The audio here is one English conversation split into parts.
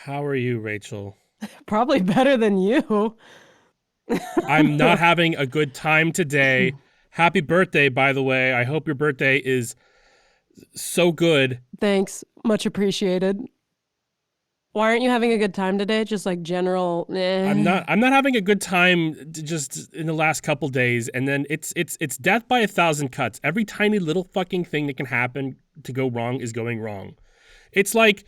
How are you, Rachel? Probably better than you. I'm not having a good time today. Happy birthday, by the way. I hope your birthday is so good. Thanks. Much appreciated. Why aren't you having a good time today? Just like general I'm eh. not I'm not having a good time just in the last couple days, and then it's death by a thousand cuts. Every tiny little fucking thing that can happen to go wrong is going wrong. It's like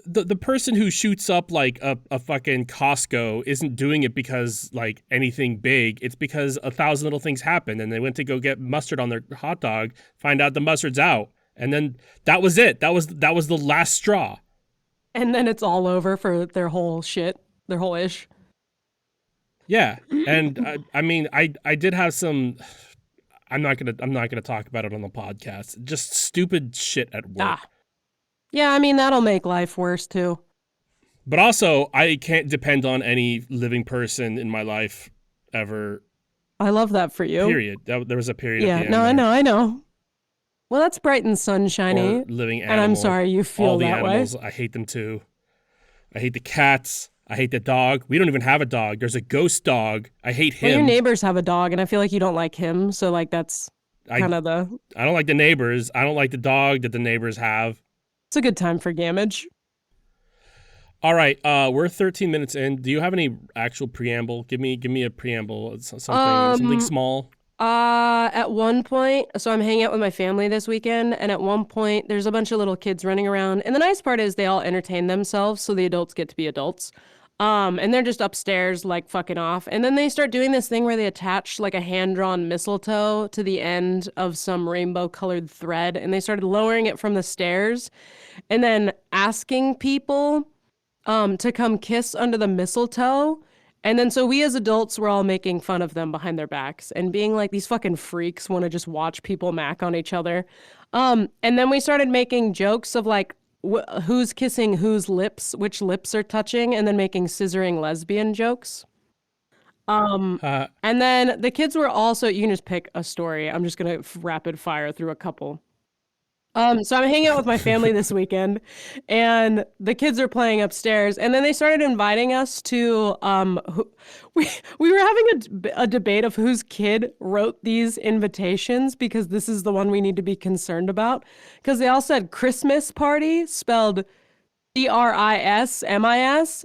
the person who shoots up like a fucking Costco isn't doing it because like anything big. It's because a thousand little things happen, and they went to go get mustard on their hot dog, find out the mustard's out, and then that was it. That was the last straw. And then it's all over for their whole shit, their whole ish. Yeah, and I mean I did have some. I'm not gonna talk about it on the podcast. Just stupid shit at Ah. work. Yeah, I mean that'll make life worse too. But also, I can't depend on any living person in my life ever. I love that for you. Period. There was a period at Yeah, the no, end I there. know, I know. Well, that's bright and Or sunshiny. living And I'm animal. sorry you All feel the that way. animals, I hate them too. I hate the cats. I hate the dog. We don't even have a dog. There's a ghost dog. I hate Well, your him. neighbors have a dog, and I feel like you don't like him, so like that's I kind of the. I don't like the neighbors. I don't like the dog that the neighbors have. It's a good time for gamage. All right, we're 13 minutes in. Do you have any actual preamble? Give me a preamble. Something Um, small. At one point, so I'm hanging out with my family this weekend, and at one point, there's a bunch of little kids running around. And the nice part is they all entertain themselves, so the adults get to be adults. And they're just upstairs, like fucking off. And then they start doing this thing where they attach like a hand drawn mistletoe to the end of some rainbow colored thread, and they started lowering it from the stairs and then asking people to come kiss under the mistletoe. And then so we as adults were all making fun of them behind their backs and being like, these fucking freaks want to just watch people mac on each other. And then we started making jokes of like who's kissing whose lips, which lips are touching, and then making scissoring lesbian jokes. Uh, And then the kids were also, you can just pick a story. I'm just going to rapid fire through a couple. So I'm hanging out with my family this weekend, and the kids are playing upstairs. And then they started inviting us to. We were having a debate of whose kid wrote these invitations because this is the one we need to be concerned about. Because they all said Christmas party spelled Chrismis,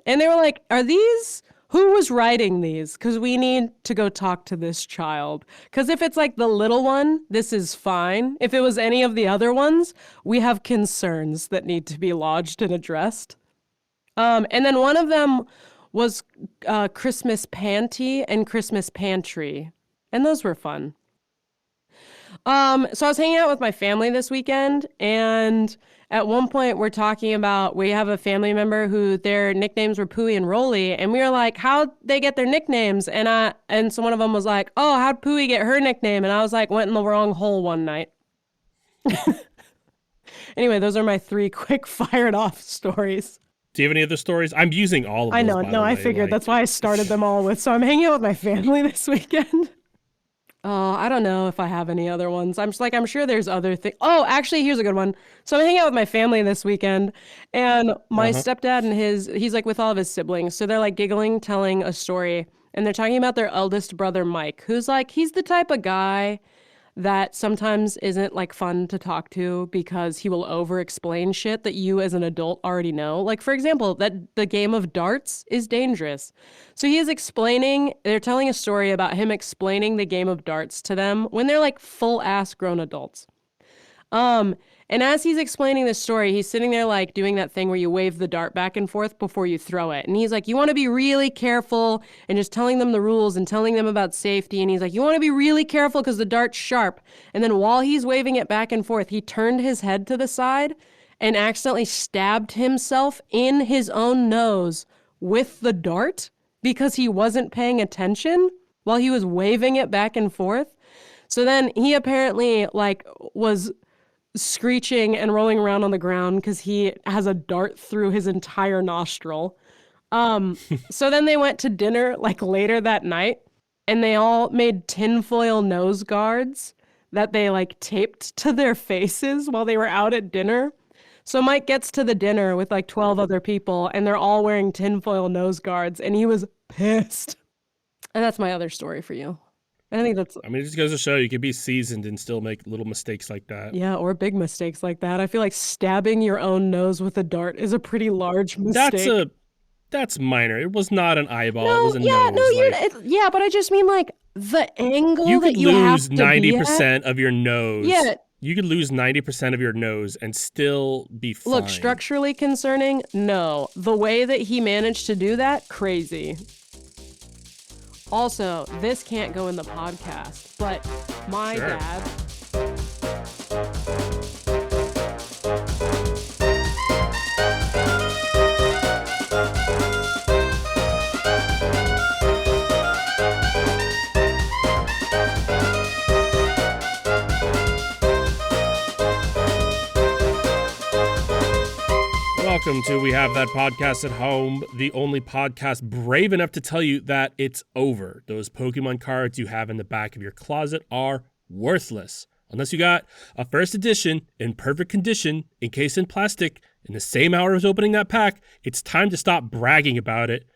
and they were like, "Are these?" Who was writing these? Because we need to go talk to this child. Because if it's like the little one, this is fine. If it was any of the other ones, we have concerns that need to be lodged and addressed. And then one of them was Christmas panty and Christmas pantry. And those were fun. So I was hanging out with my family this weekend, and at one point we're talking about we have a family member who their nicknames were Pooey and Rolly, and we were like, how'd they get their nicknames? And so one of them was like, oh, how'd Pooey get her nickname? And I was like, went in the wrong hole one night. Anyway, those are my three quick fired off stories. do you have any other stories? I'm using all of I those. know, By no, the I way, figured like, that's why I started them all with. So I'm hanging out with my family this weekend. Oh, I don't know if I have any other ones. I'm just like, I'm sure there's other things. Oh, actually, here's a good one. So I'm hanging out with my family this weekend, and my Uh-huh. stepdad and he's like with all of his siblings. So they're like giggling, telling a story, and they're talking about their eldest brother, Mike, who's like, he's the type of guy that sometimes isn't like fun to talk to because he will over explain shit that you as an adult already know. Like, for example, that the game of darts is dangerous. So he is explaining, they're telling a story about him explaining the game of darts to them when they're like full ass grown adults. Um, and as he's explaining this story, he's sitting there like doing that thing where you wave the dart back and forth before you throw it. And he's like, you want to be really careful, and just telling them the rules and telling them about safety. And he's like, you want to be really careful because the dart's sharp. And then while he's waving it back and forth, he turned his head to the side and accidentally stabbed himself in his own nose with the dart because he wasn't paying attention while he was waving it back and forth. So then he apparently like was screeching and rolling around on the ground because he has a dart through his entire nostril. So then they went to dinner like later that night, and they all made tinfoil nose guards that they like taped to their faces while they were out at dinner. So Mike gets to the dinner with like 12 other people, and they're all wearing tinfoil nose guards, and he was pissed. And that's my other story for you. And I think that's, I mean, it just goes to show you can be seasoned and still make little mistakes like that. yeah, or big mistakes like that. I feel like stabbing your own nose with a dart is a pretty large mistake. That's minor. It was not an eyeball. It No, was a yeah, nose. no, Like, yeah, but I just mean like the angle you that could you have lose to be at. 90% of your nose. Yeah, You could lose 90% of your nose and still be fine. look, structurally concerning, no. The way that he managed to do that, crazy. Also, this can't go in the podcast, but my Sure. dad. Welcome to We Have That Podcast at Home, the only podcast brave enough to tell you that it's over. Those Pokemon cards you have in the back of your closet are worthless. Unless you got a first edition in perfect condition, encased in plastic, in the same hour as opening that pack, it's time to stop bragging about it.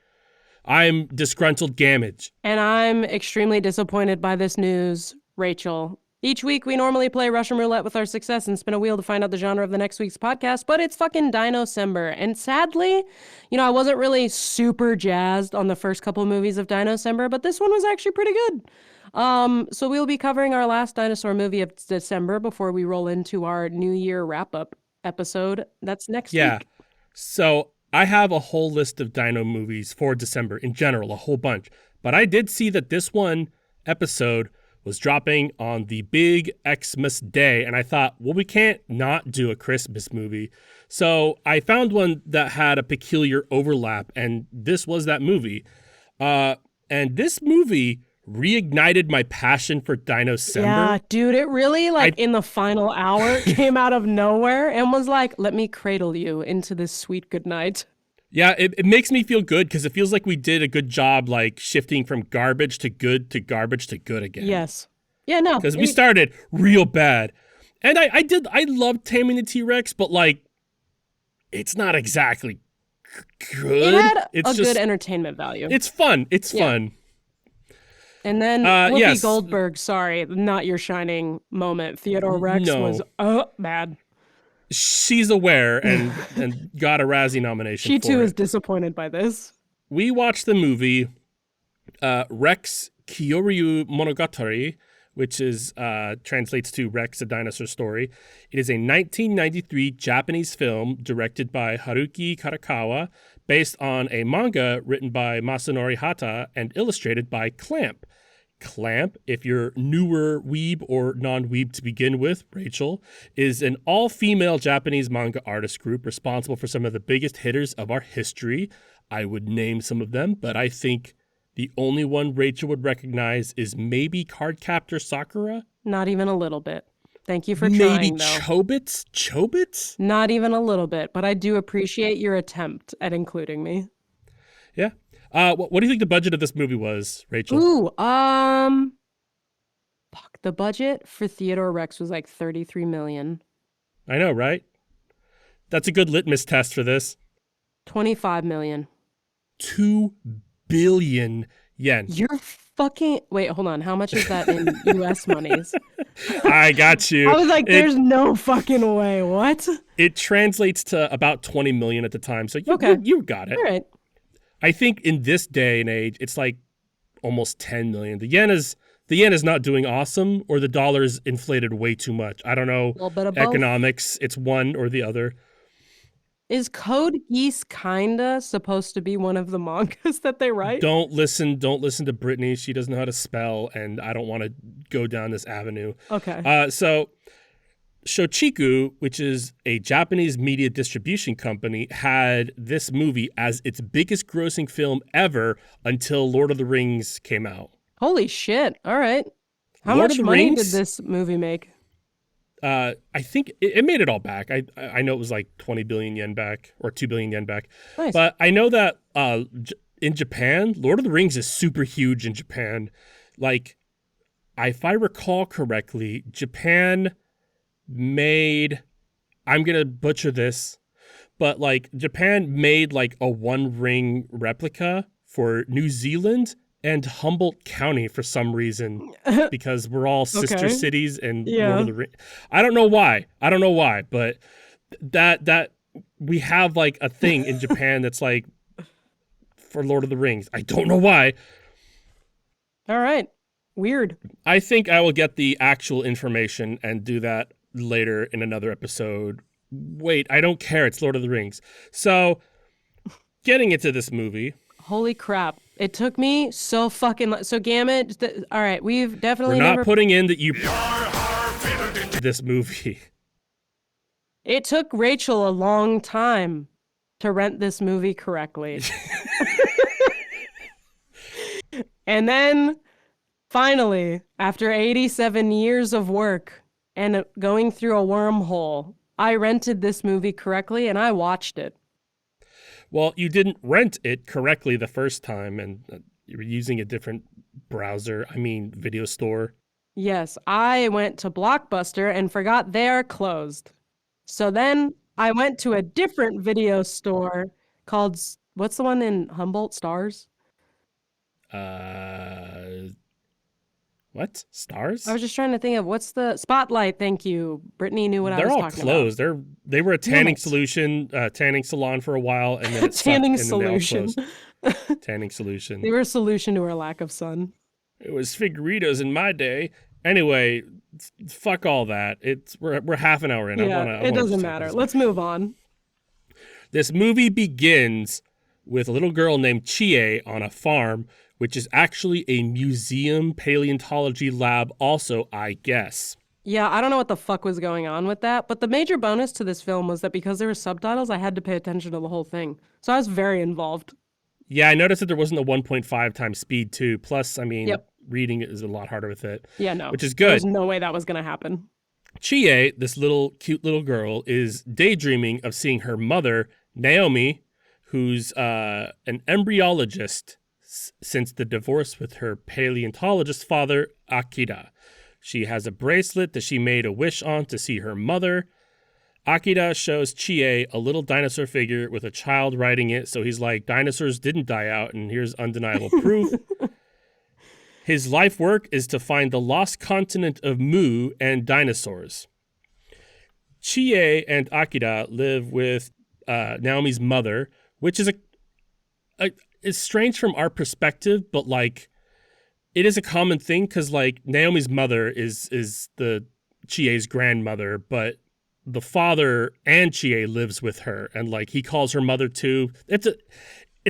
I'm disgruntled Gamage. And I'm extremely disappointed by this news, Rachel. Each week, we normally play Russian roulette with our success and spin a wheel to find out the genre of the next week's podcast, but it's fucking Dinocember. And sadly, I wasn't really super jazzed on the first couple of movies of Dinocember, but this one was actually pretty good. So we'll be covering our last dinosaur movie of December before we roll into our New Year wrap-up episode. That's next week. So I have a whole list of dino movies for December in general, a whole bunch. But I did see that this one episode was dropping on the big Xmas day, and I thought, well, we can't not do a Christmas movie. So I found one that had a peculiar overlap, and this was that movie. And this movie reignited my passion for Dinocember. Yeah, dude, it really, in the final hour, came out of nowhere and was like, let me cradle you into this sweet good night. Yeah, it makes me feel good because it feels like we did a good job, shifting from garbage to good to garbage to good again. Yes. Yeah, no. Because we started real bad. And I loved Taming the T-Rex, but it's not exactly good. It had it's good entertainment value. It's fun. It's fun. And then Whoopi yes. Goldberg, sorry, not your shining moment. Theodore Rex was bad. She's aware and got a Razzie nomination. She too is disappointed by this. We watched the movie Rex Kyoryu Monogatari, which is translates to Rex, a Dinosaur Story. It is a 1993 Japanese film directed by Haruki Karakawa, based on a manga written by Masanori Hata and illustrated by Clamp. Clamp, if you're newer weeb or non-weeb to begin with, Rachel, is an all-female Japanese manga artist group responsible for some of the biggest hitters of our history. I would name some of them, but I think the only one Rachel would recognize is maybe Cardcaptor Sakura? Not even a little bit. Thank you for maybe trying, though. Chobits? Chobits? Not even a little bit, but I do appreciate your attempt at including me. Yeah. What do you think the budget of this movie was, Rachel? Ooh, the budget for Theodore Rex was like $33 million. I know, right? That's a good litmus test for this. $25 million. 2 billion yen. You're fucking... Wait, hold on. How much is that in U.S. monies? I got you. I was like, there's no fucking way. What? It translates to about 20 million at the time, so you got it. All right. I think in this day and age, it's almost 10 million. The yen is not doing awesome, or the dollar's inflated way too much. I don't know. A little bit of Economics. Both. It's one or the other. Is Code Geass kinda supposed to be one of the mangas that they write? Don't listen to Brittany. She doesn't know how to spell, and I don't want to go down this avenue. Okay. So Shochiku, which is a Japanese media distribution company, had this movie as its biggest grossing film ever until Lord of the Rings came out. Holy shit. All right. How Lord much of the money Rings? did this movie make? I think it made it all back. I know it was 20 billion yen back or 2 billion yen back. Nice. But I know that in Japan, Lord of the Rings is super huge in Japan. If I recall correctly, Japan made I'm gonna butcher this, but like Japan made like a one ring replica for New Zealand and Humboldt County for some reason because we're all sister Okay. cities and Lord Yeah. of the Rings. I don't know why. But that we have like a thing in Japan that's like for Lord of the Rings. I don't know why. All right. Weird. I think I will get the actual information and do that later in another episode. Wait, I don't care. It's Lord of the Rings. So, getting into this movie, Holy crap. It took me so fucking so Gamut, all right, we've we're definitely not never putting in that you this movie. It took Rachel a long time to rent this movie correctly. And then finally, after 87 years of work and going through a wormhole, I rented this movie correctly and I watched it. Well, you didn't rent it correctly the first time, and you were using a different browser. I mean, video store. Yes, I went to Blockbuster and forgot they're closed. So then I went to a different video store called, what's the one in Humboldt? Stars? What? Stars? I was just trying to think of what's the Spotlight. Thank you. Brittany knew what I They're was all talking closed. They were a tanning it. solution, tanning salon for a while, and then about. it sucked, Tanning and then they all solution. closed. Tanning solution. They were a solution to our lack of sun. It was figuritas in my day. Anyway, fuck all that. We're half an hour in. Yeah, it doesn't matter. Let's move on. This movie begins with a little girl named Chie on a farm, which is actually a museum paleontology lab also, I guess. Yeah, I don't know what the fuck was going on with that, but the major bonus to this film was that because there were subtitles, I had to pay attention to the whole thing. So I was very involved. Yeah, I noticed that there wasn't a 1.5 times speed too. Plus, I mean, Yep. reading is a lot harder with it. Yeah, no. Which is There's good. no way that was going to happen. Chie, this little cute little girl, is daydreaming of seeing her mother, Naomi, who's an embryologist since the divorce with her paleontologist father, Akira. She has a bracelet that she made a wish on to see her mother. Akira shows Chie a little dinosaur figure with a child riding it, so he's like, dinosaurs didn't die out, and here's undeniable proof. His life work is to find the lost continent of Mu and dinosaurs. Chie and Akira live with Naomi's mother, which is is strange from our perspective, but like it is a common thing because like Naomi's mother is the Chie's grandmother, but the father and Chie lives with her, and like he calls her mother too. It's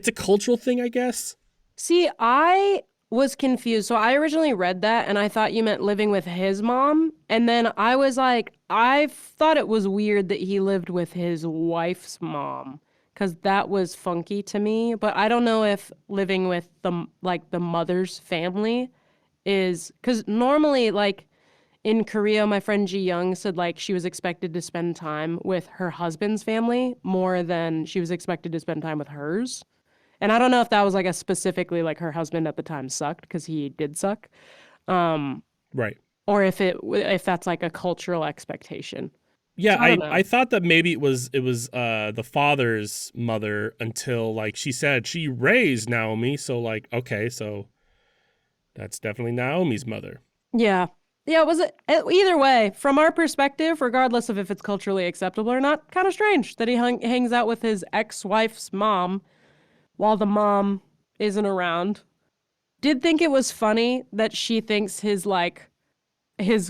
a cultural thing, I guess. See, I was confused. So I originally read that and I thought you meant living with his mom. And then I was like, I thought it was weird that he lived with his wife's mom because that was funky to me. But I don't know if living with the mother's family is because normally like in Korea, my friend Ji Young said like she was expected to spend time with her husband's family more than she was expected to spend time with hers. And I don't know if that was like a specifically like her husband at the time sucked because he did suck, Right. or if that's like a cultural expectation. Yeah, So I don't know. I thought that maybe it was the father's mother until like she said she raised Naomi, so like okay, so that's definitely Naomi's mother. Yeah. Yeah, either way, from our perspective, regardless of if it's culturally acceptable or not, kind of strange that he hangs out with his ex-wife's mom while the mom isn't around. Did think it was funny that she thinks his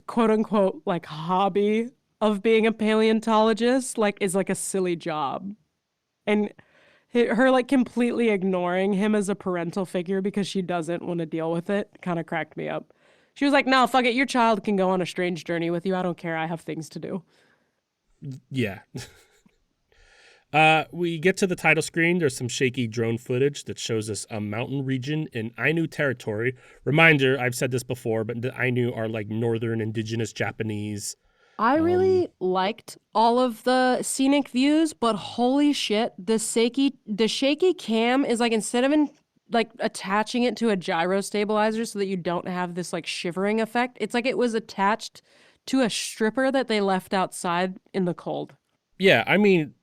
quote unquote like hobby of being a paleontologist like is like a silly job. And her like completely ignoring him as a parental figure because she doesn't want to deal with it kind of cracked me up. She was like, "No, fuck it. Your child can go on a strange journey with you. I don't care. I have things to do." Yeah. We get to the title screen. There's some shaky drone footage that shows us a mountain region in Ainu territory. Reminder, I've said this before, but the Ainu are like northern indigenous Japanese. I really liked all of the scenic views, but holy shit, the shaky cam is like instead of like attaching it to a gyro stabilizer so that you don't have this like shivering effect, it's like it was attached to a stripper that they left outside in the cold. Yeah, I mean,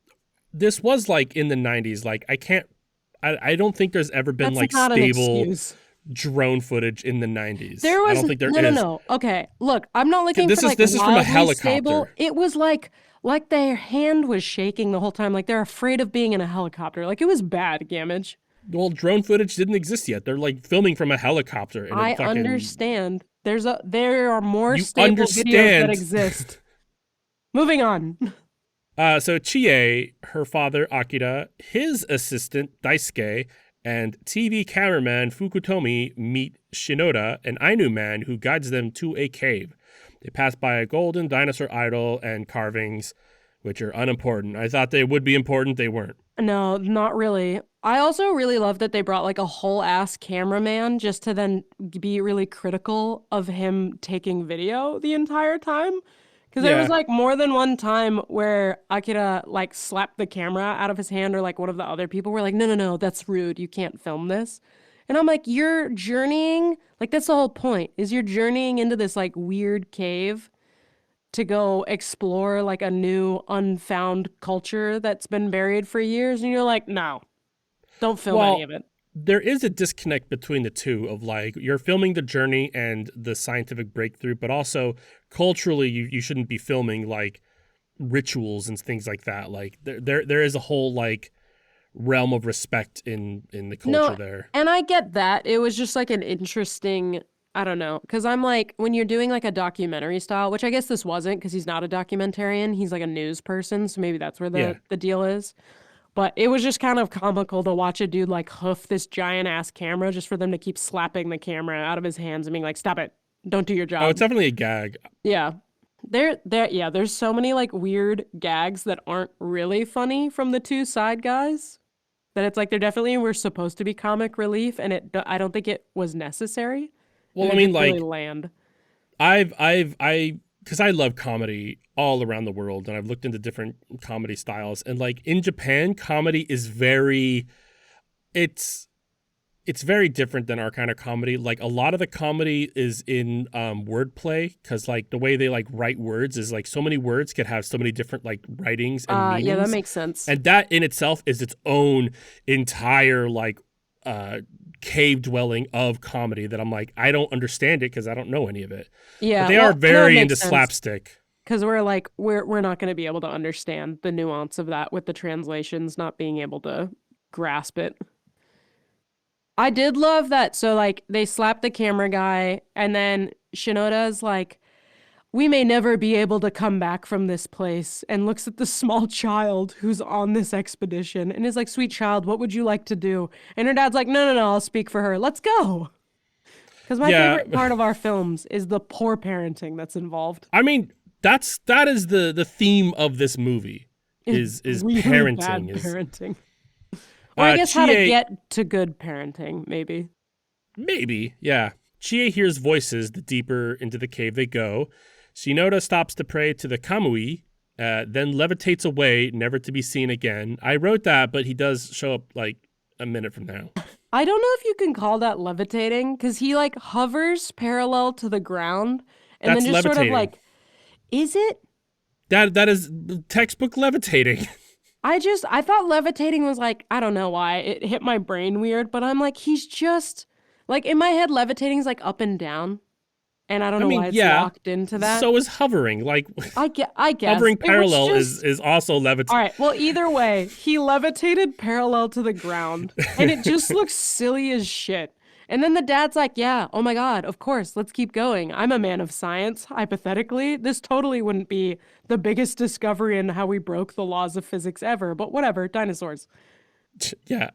this was like in the 90s. Like, I don't think there's ever been That's like not an stable excuse. drone footage in the 90s. There I was don't think there no, no, is. no. Okay, look, I'm not looking for like This is from a wildly stable. helicopter. It was like their hand was shaking the whole time, like they're afraid of being in a helicopter. Like it was bad, Gamage. Well, drone footage didn't exist yet. They're like filming from a helicopter and it I fucking understand. There are more you stable videos that understand. exist. Moving on. So Chie, her father Akira, his assistant Daisuke, and TV cameraman Fukutomi meet Shinoda, an Ainu man who guides them to a cave. They pass by a golden dinosaur idol and carvings, which are unimportant. I thought they would be important. They weren't. No, not really. I also really love that they brought like a whole ass cameraman just to then be really critical of him taking video the entire time. Because there was Yeah. like more than one time where Akira like slapped the camera out of his hand, or like one of the other people were like, no, no, no, that's rude. You can't film this. And I'm like, you're journeying. Like, that's the whole point, is you're journeying into this like weird cave to go explore like a new unfound culture that's been buried for years. And you're like, no, don't film any Well, of it. there is a disconnect between the two of like you're filming the journey and the scientific breakthrough, but also culturally you shouldn't be filming like rituals and things like that. Like there is a whole like realm of respect in the culture No, there. and I get that. It was just like an interesting, I don't know, because I'm like, when you're doing like a documentary style, which I guess this wasn't because he's not a documentarian, he's like a news person, so maybe that's where Yeah. the deal is. But it was just kind of comical to watch a dude like hoof this giant ass camera just for them to keep slapping the camera out of his hands and being like, stop it, don't do your Oh, it's job. definitely a gag. Yeah. Yeah, there's so many like weird gags that aren't really funny from the two side guys that it's like they're definitely were supposed to be comic relief, and I don't think it was necessary, and Well, I they mean, didn't really like land. because I love comedy all around the world, and I've looked into different comedy styles, and like in Japan, comedy is very, it's it's very different than our kind of comedy. Like a lot of the comedy is in wordplay because like the way they like write words is like so many words could have so many different like writings and Yeah, that meanings, makes sense. and that in itself is its own entire like uh cave dwelling of comedy that I'm like I don't understand it because I don't know any of it. But Yeah, they well, are I know it very into makes sense slapstick. because we're like we're not going to be able to understand the nuance of that with the translations not being able to grasp it. I did love that. So like they slapped the camera guy, and then Shinoda's like, we may never be able to come back from this place, and looks at the small child who's on this expedition and is like, sweet child, what would you like to do? And her dad's like, no, no, no, I'll speak for her. Let's go. Because my Yeah, favorite part of our films is the poor parenting that's involved. I mean that is the theme of this movie is Really bad parenting is parenting. Or I guess how to Chie get to good parenting, maybe. maybe yeah Chie hears voices the deeper into the cave they go. Shinoda stops to pray to the Kamui, then levitates away, never to be seen again. I wrote that, but he does show up like a minute from now. I don't know if you can call that levitating, because he like hovers parallel to the ground and That's then just sort of levitating. like, is it? That is textbook levitating. I thought levitating was like, I don't know why. It hit my brain weird, but I'm like, he's just like in my head, levitating is like up and down. And I don't I know mean, why it's yeah. locked into that. So is hovering. Like I guess. hovering It was parallel just, is also all levitating. right. Well, either way, he levitated parallel to the ground, and it just looks silly as shit. And then the dad's like, yeah, oh my God, of course, let's keep going. I'm a man of science, hypothetically. This totally wouldn't be the biggest discovery in how we broke the laws of physics ever, but whatever, dinosaurs. Yeah.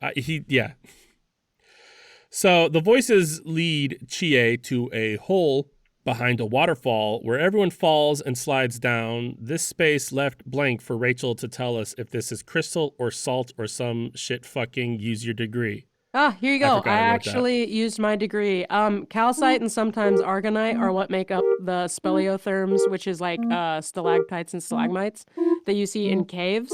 So the voices lead Chie to a hole behind a waterfall where everyone falls and slides down. This space left blank for Rachel to tell us if this is crystal or salt or some shit fucking use your degree. Ah, here you I go. forgot I I wrote that. actually used my degree. Calcite and sometimes argonite are what make up the speleotherms, which is like stalactites and stalagmites that you see in caves.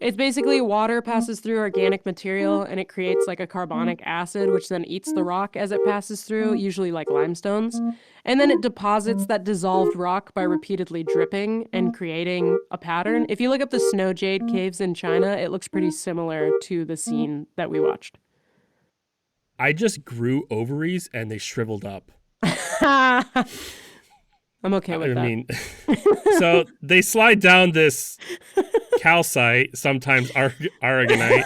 It's basically water passes through organic material and it creates like a carbonic acid, which then eats the rock as it passes through, usually like limestones. And then it deposits that dissolved rock by repeatedly dripping and creating a pattern. If you look up the snow jade caves in China, it looks pretty similar to the scene that we watched. I just grew ovaries and they shriveled up. I'm okay with that. I mean, so they slide down this calcite, sometimes aragonite,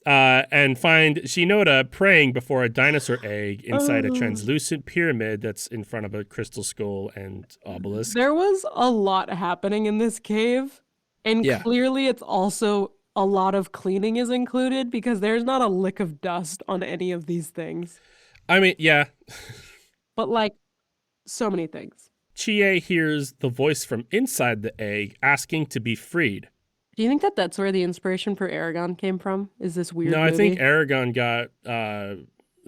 and find Shinoda praying before a dinosaur egg inside a translucent pyramid that's in front of a crystal skull and obelisk. There was a lot happening in this cave, and clearly it's also a lot of cleaning is included because there's not a lick of dust on any of these things. I mean, yeah. But like, so many things. Chie hears the voice from inside the egg asking to be freed. Do you think that that's where the inspiration for Aragon came from? Is this weird No, movie? I think Aragon got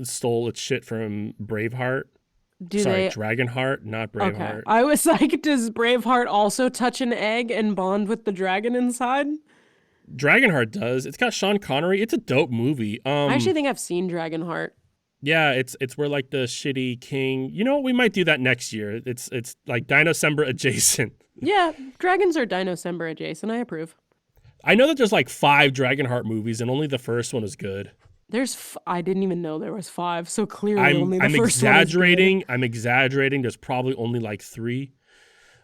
stole its shit from Braveheart. Dragonheart, not Braveheart. Okay. I was like, does Braveheart also touch an egg and bond with the dragon inside? Dragonheart does. It's got Sean Connery. It's a dope movie. I actually think I've seen Dragonheart. Yeah, it's where like the shitty king. You know what? We might do that next year. It's like Dinocember adjacent. Yeah, dragons are Dinocember adjacent. I approve. I know that there's like 5 Dragonheart movies, and only the first one is good. I didn't even know there was 5. So clearly, only the first one is good. I'm exaggerating. There's probably only like 3.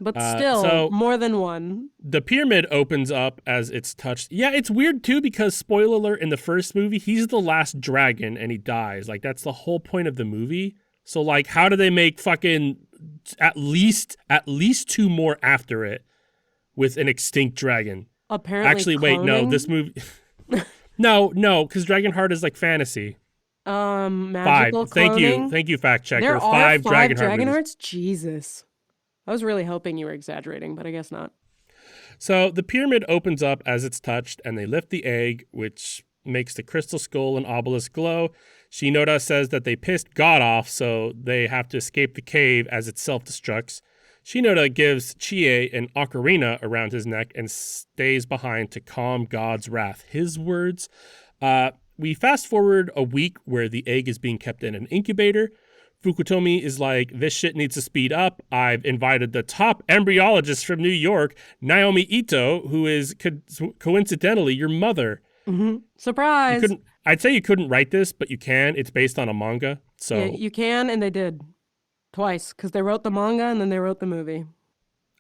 But still, more than one. The pyramid opens up as it's touched. Yeah, it's weird too because, spoiler alert, in the first movie, he's the last dragon and he dies. Like, that's the whole point of the movie. So, like, how do they make fucking at least 2 more after it with an extinct dragon? Apparently, actually, wait, no, this movie. no, because Dragonheart is like fantasy. Magical 5. cloning? Thank you, fact checker. There are 5 Dragonhearts? Jesus. I was really hoping you were exaggerating, but I guess not. So the pyramid opens up as it's touched, and they lift the egg, which makes the crystal skull and obelisk glow. Shinoda says that they pissed God off, so they have to escape the cave as it self-destructs. Shinoda gives Chie an ocarina around his neck and stays behind to calm God's wrath. His words. We fast forward a week where the egg is being kept in an incubator. Fukutomi is like, this shit needs to speed up. I've invited the top embryologist from New York, Naomi Ito, who is coincidentally your mother. Mm-hmm. Surprise! I'd say you couldn't write this, but you can. It's based on a manga. So yeah, you can, and they did. Twice, because they wrote the manga and then they wrote the movie.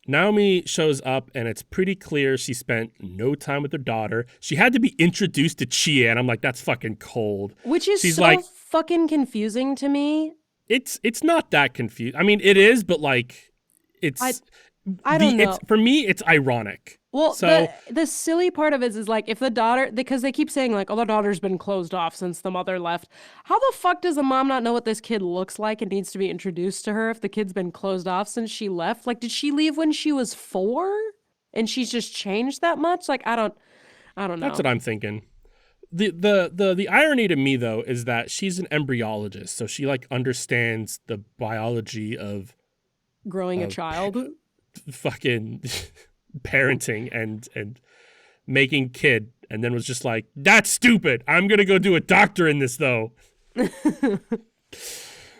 Naomi shows up, and it's pretty clear she spent no time with her daughter. She had to be introduced to Chie, and I'm like, that's fucking cold. Which is fucking confusing to me. It's not that confusing. I mean, it is, but like, it's. I don't know. For me, it's ironic. Well, so, the silly part of it is like, if the daughter, because they keep saying like, oh, the daughter's been closed off since the mother left. How the fuck does a mom not know what this kid looks like and needs to be introduced to her if the kid's been closed off since she left? Like, did she leave when she was 4 and she's just changed that much? Like, I don't know. That's what I'm thinking. The irony to me though is that she's an embryologist, so she like understands the biology of growing a child, fucking parenting and making kid, and then was just like, that's stupid. I'm gonna go do a doctor in this though. You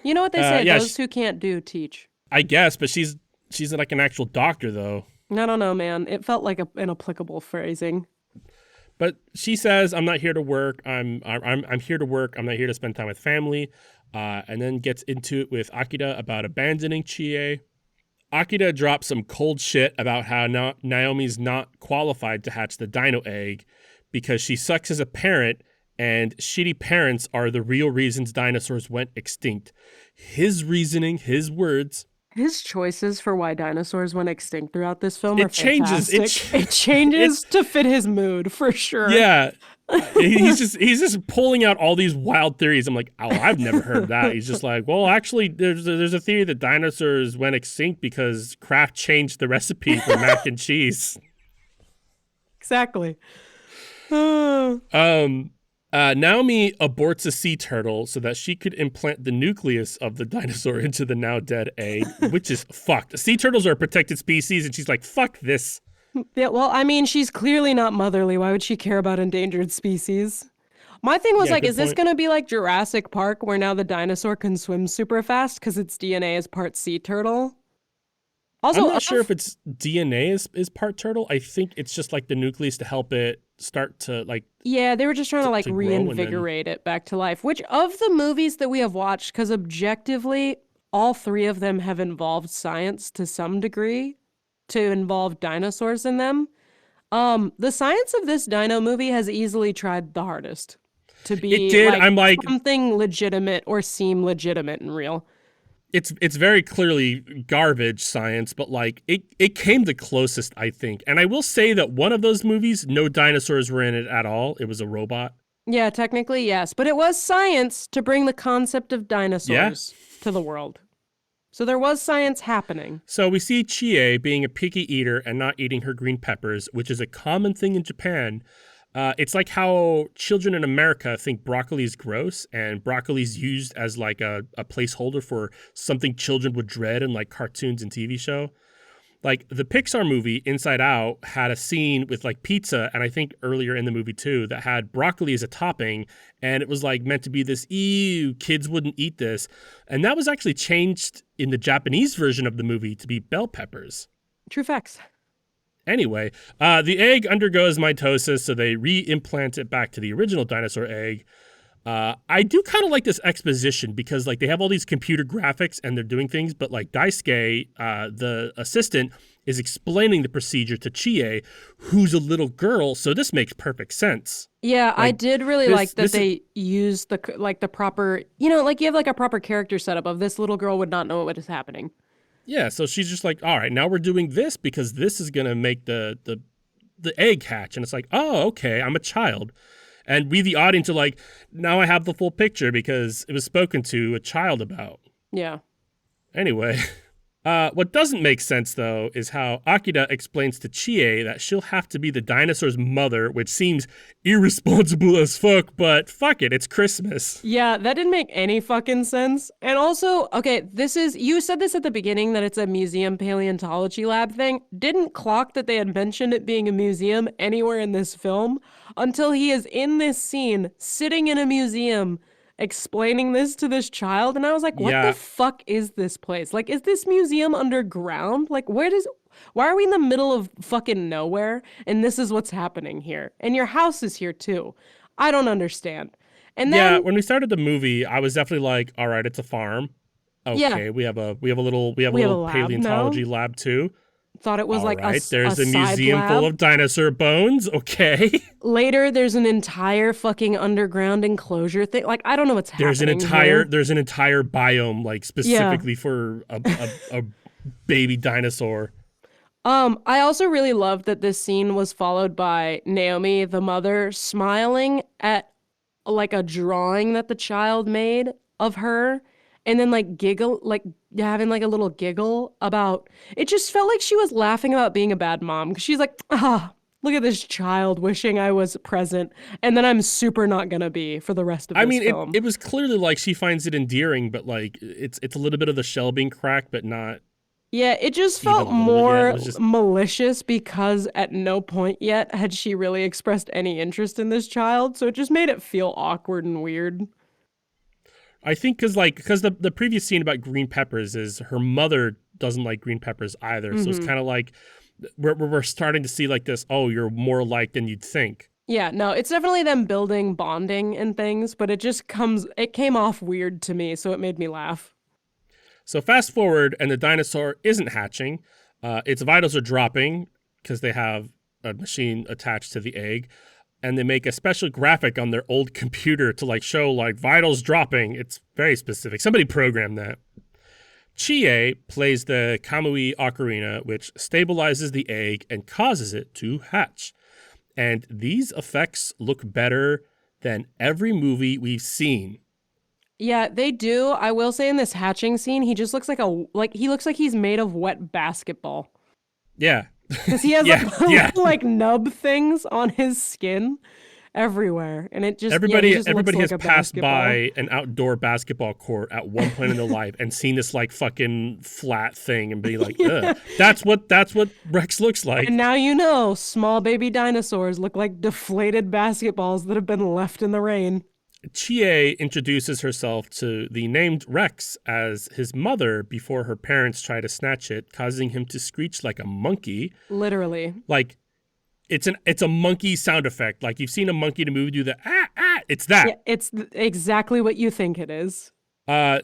know what they say? Those who can't do teach. I guess, but she's like an actual doctor though. I don't know, man. It felt like an inapplicable phrasing. But she says, I'm not here to work. I'm here to work. I'm not here to spend time with family. And then gets into it with Akira about abandoning Chie. Akira drops some cold shit about how Naomi's not qualified to hatch the dino egg because she sucks as a parent and shitty parents are the real reasons dinosaurs went extinct. His reasoning, his words. His choices for why dinosaurs went extinct throughout this film are fantastic. It changes to fit his mood, for sure. Yeah. he's just pulling out all these wild theories. I'm like, oh, I've never heard that. He's just like, well, actually, there's a theory that dinosaurs went extinct because Kraft changed the recipe for mac and cheese. Exactly. Naomi aborts a sea turtle so that she could implant the nucleus of the dinosaur into the now dead egg, which is fucked. Sea turtles are a protected species, and she's like, fuck this. Yeah, well, I mean, she's clearly not motherly. Why would she care about endangered species? My thing was Yeah, like, good is this point. going to be like Jurassic Park where now the dinosaur can swim super fast because its DNA is part sea turtle? I'm Also, not sure if its DNA is part turtle. I think it's just like the nucleus to help it start to like yeah, they were just trying to like to grow and then reinvigorate it back to life. Which of the movies that we have watched, because objectively, all three of them have involved science to some degree to involve dinosaurs in them. The science of this dino movie has easily tried the hardest to it be did. like I'm like something legitimate or seem legitimate and real. it's very clearly garbage science, but like it came the closest, I think. And I will say that one of those movies, no dinosaurs were in it at all. It was a robot. Yeah, technically, yes. But it was science to bring the concept of Yeah. dinosaurs to the world. So there was science happening. So we see Chie being a picky eater and not eating her green peppers, which is a common thing in Japan. It's like how children in America think broccoli is gross, and broccoli is used as like a placeholder for something children would dread in like cartoons and TV show. Like the Pixar movie Inside Out had a scene with like pizza, and I think earlier in the movie too, that had broccoli as a topping, and it was like meant to be this ew, kids wouldn't eat this, and that was actually changed in the Japanese version of the movie to be bell peppers. True facts. Anyway, the egg undergoes mitosis, so they re-implant it back to the original dinosaur egg. I do kind of like this exposition because like they have all these computer graphics and they're doing things, but like Daisuke, the assistant, is explaining the procedure to Chie, who's a little girl. So this makes perfect sense. Yeah, I Like did really this, like that this is they used the proper, like you have like a proper character setup of this little girl would not know what is happening. yeah. So she's just like, all right, now we're doing this because this is gonna make the egg hatch, and it's like, oh, okay, I'm a child. And we, the audience, are like, now I have the full picture because it was spoken to a child about. Yeah. Anyway, what doesn't make sense, though, is how Akira explains to Chie that she'll have to be the dinosaur's mother, which seems irresponsible as fuck, but fuck it, it's Christmas. Yeah, that didn't make any fucking sense. And also, okay, you said this at the beginning that it's a museum paleontology lab thing. Didn't clock that they had mentioned it being a museum anywhere in this film until he is in this scene, sitting in a museum, explaining this to this child. And I was like, what the Yeah, fuck is this place? Like, is this museum underground? Like, why are we in the middle of fucking nowhere? And this is what's happening here. And your house is here too. I don't understand. And yeah. then, When we started the movie, I was definitely like, all right, it's a farm. yeah, Okay, we have a little we have a lab now. paleontology lab too. Thought it was All like right, a there's a side museum full lab. of dinosaur bones. Okay. Later, there's an entire fucking underground enclosure thing. Like, I don't know what's happening here. There's an entire biome like Yeah. specifically for a baby dinosaur. I also really loved that this scene was followed by Naomi, the mother, smiling at like a drawing that the child made of her and then like giggle like having like a little giggle about it. Just felt like she was laughing about being a bad mom because she's like, look at this child wishing I was present, and then I'm super not gonna be for the rest of I this mean, film. it was clearly like she finds it endearing, but like it's a little bit of the shell being cracked, but not Yeah, it just even felt a little bit yet. It more was just malicious because at no point yet had she really expressed any interest in this child, so it just made it feel awkward and weird. I think because the previous scene about green peppers is her mother doesn't like green peppers either, so it's Hmm. kind of like we're starting to see like this. Oh, you're more alike than you'd think. Yeah, no, it's definitely them building bonding and things, but it came off weird to me, so it made me laugh. So fast forward, and the dinosaur isn't hatching. Its vitals are dropping because they have a machine attached to the egg, and they make a special graphic on their old computer to like show like vitals dropping. It's very specific. Somebody programmed that. Chie plays the Kamui ocarina, which stabilizes the egg and causes it to hatch. And these effects look better than every movie we've seen. Yeah, they do. I will say in this hatching scene, he just looks he looks like he's made of wet basketball. Yeah. Because he has Yeah. like Yeah. little, like nub things on his skin. everywhere, and it just he just looks Everybody like has a passed basketball. by an outdoor basketball court at one point in their life and seen this like fucking flat thing and be like, ugh. Yeah. That's what Rex looks And like. now you know, small baby dinosaurs look like deflated basketballs that have been left in the rain. Chie introduces herself to the named Rex as his mother before her parents try to snatch it, causing him to screech like a monkey. Literally. Like it's a monkey sound effect. Like you've seen a monkey in a movie do the it's Yeah, that. it's exactly what you think it is.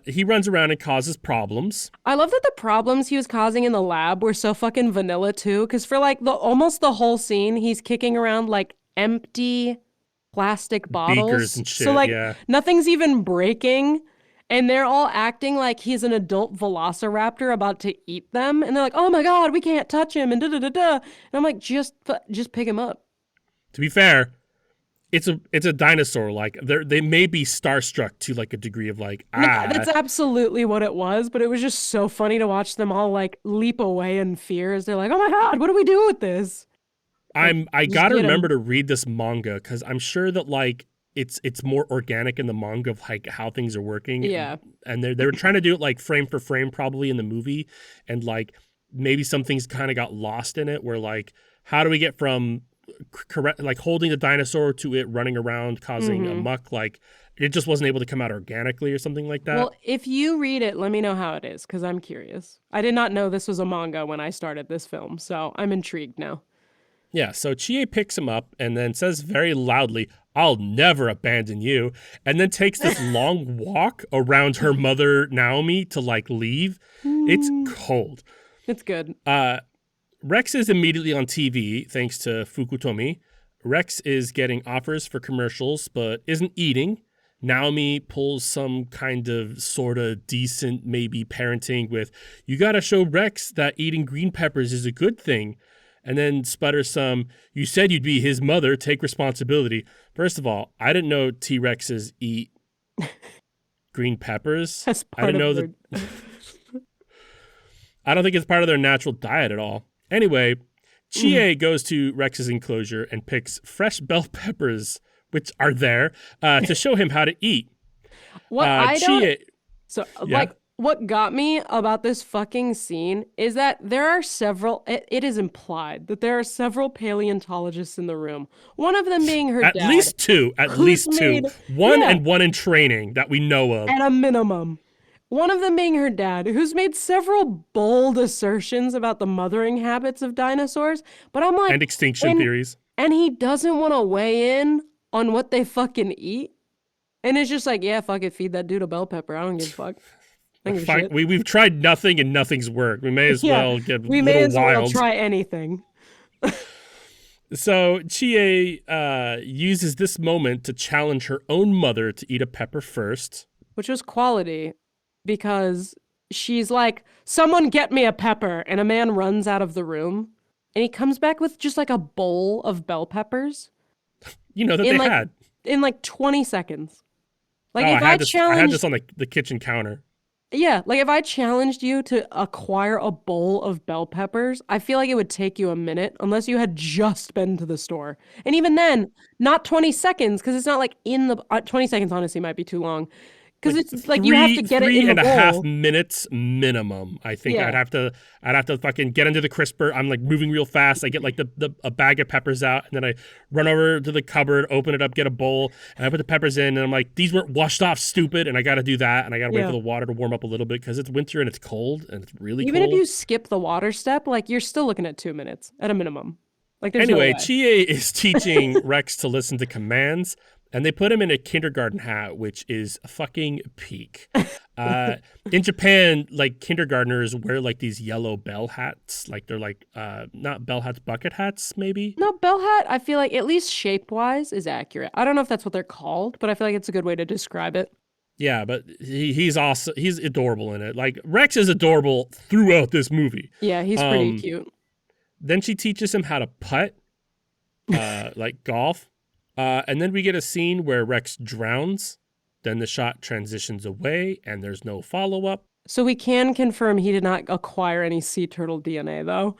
He runs around and causes problems. I love that the problems he was causing in the lab were so fucking vanilla too, because for like the almost the whole scene, he's kicking around like empty plastic Beakers bottles. and So shit, like yeah. nothing's even breaking. And they're all acting like he's an adult velociraptor about to eat them. And they're like, oh my God, we can't touch him. And da da da da. And I'm like, just pick him up. To be fair, it's a dinosaur. Like they may be starstruck to like a degree of like No, that's absolutely what it was. But it was just so funny to watch them all like leap away in fear as they're like, oh my God, what do we do with this? I Just gotta get him. remember to read this manga because I'm sure that like it's more organic in the manga of like how things are working. Yeah. And they were trying to do it like frame for frame probably in the movie, and like maybe some things kind of got lost in it where like how do we get from correct like holding the dinosaur to it running around causing a muck, like it just wasn't able to come out organically or something like that. Well, if you read it, let me know how it is because I'm curious. I did not know this was a manga when I started this film, so I'm intrigued now. Yeah, so Chie picks him up and then says very loudly, I'll never abandon you, and then takes this long walk around her mother, Naomi, to like leave. It's cold. It's good. Rex is immediately on TV thanks to Fukutomi. Rex is getting offers for commercials but isn't eating. Naomi pulls some kind of sort of decent maybe parenting with, you gotta show Rex that eating green peppers is a good thing. And then sputters some, you said you'd be his mother, take responsibility. First of all, I didn't know T-Rexes eat green peppers. That's I didn't know that. I don't think it's part of their natural diet at all. Anyway, Chie goes to Rex's enclosure and picks fresh bell peppers, which are there, to show him how to eat. What I don't. Chie, So, yeah. like, what got me about this fucking scene is that there are several. It is implied that there are several paleontologists in the room. One of them being her at dad. least two. One Yeah. and one in training that we know of. At a minimum. One of them being her dad, who's made several bold assertions about the mothering habits of dinosaurs. But I'm like, And extinction theories. And he doesn't want to weigh in on what they fucking eat. And it's just like, yeah, fuck it, feed that dude a bell pepper. I don't give a fuck. I don't give a shit. We've tried nothing and nothing's worked. We may as well get we a may little as wild. well try anything. So Chie uses this moment to challenge her own mother to eat a pepper first. Which was quality because she's like, someone get me a pepper. And a man runs out of the room and he comes back with just like a bowl of bell peppers. You know that they like, had. In like 20 seconds. Like Oh, if I challenged, had this on the kitchen counter. Yeah, like if I challenged you to acquire a bowl of bell peppers, I feel like it would take you a minute unless you had just been to the store. And even then, not 20 seconds because it's not like in the 20 seconds honestly might be too long. Because it's like you have to get it in the bowl. 3.5 minutes minimum. I think Yeah. I'd have to fucking get into the crisper. I'm like moving real fast. I get like a bag of peppers out, and then I run over to the cupboard, open it up, get a bowl, and I put the peppers in, and I'm like, these weren't washed off, stupid, and I got to do that, and I got to wait for the water to warm up a little bit because it's winter and it's cold and it's really Even cold. if you skip the water step, like you're still looking at 2 minutes at a minimum. Like there's Anyway, no way. Chie is teaching Rex to listen to commands, and they put him in a kindergarten hat, which is fucking peak. In Japan, like kindergartners wear like these yellow bell hats, like they're like not bell hats, bucket hats, maybe. No, bell hat, I feel like at least shape wise is accurate. I don't know if that's what they're called, but I feel like it's a good way to describe it. Yeah, but he's awesome. He's adorable in it. Like Rex is adorable throughout this movie. Yeah, he's pretty cute. Then she teaches him how to putt, like golf. And then we get a scene where Rex drowns. Then the shot transitions away and there's no follow-up. So we can confirm he did not acquire any sea turtle DNA, though.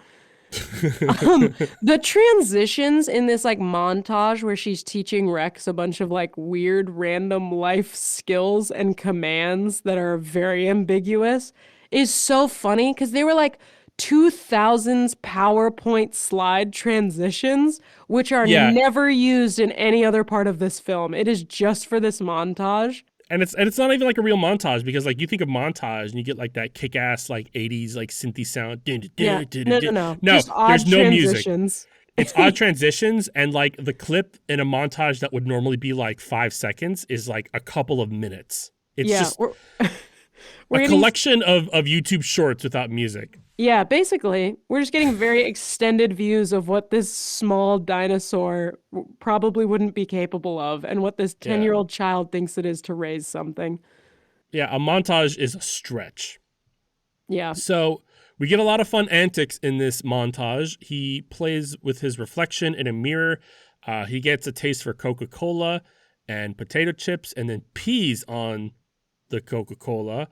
The transitions in this like montage where she's teaching Rex a bunch of like weird random life skills and commands that are very ambiguous is so funny because they were like 2000s PowerPoint slide transitions, which are Yeah, never used in any other part of this film. It is just for this montage. and it's not even like a real montage because like you think of montage and you get like that kick ass like 80s like synthy sound. Dun, dun, Yeah. dun, dun, dun, No, no, dun. no. No, Just there's odd no music. transitions. It's odd transitions and like the clip in a montage that would normally be like 5 seconds is like a couple of minutes. It's Yeah. just We're a getting collection of YouTube shorts without music. Yeah, basically, we're just getting very extended views of what this small dinosaur probably wouldn't be capable of and what this Yeah. 10-year-old child thinks it is to raise something. Yeah, a montage is a stretch. Yeah. So we get a lot of fun antics in this montage. He plays with his reflection in a mirror. He gets a taste for Coca-Cola and potato chips and then pees on the Coca-Cola.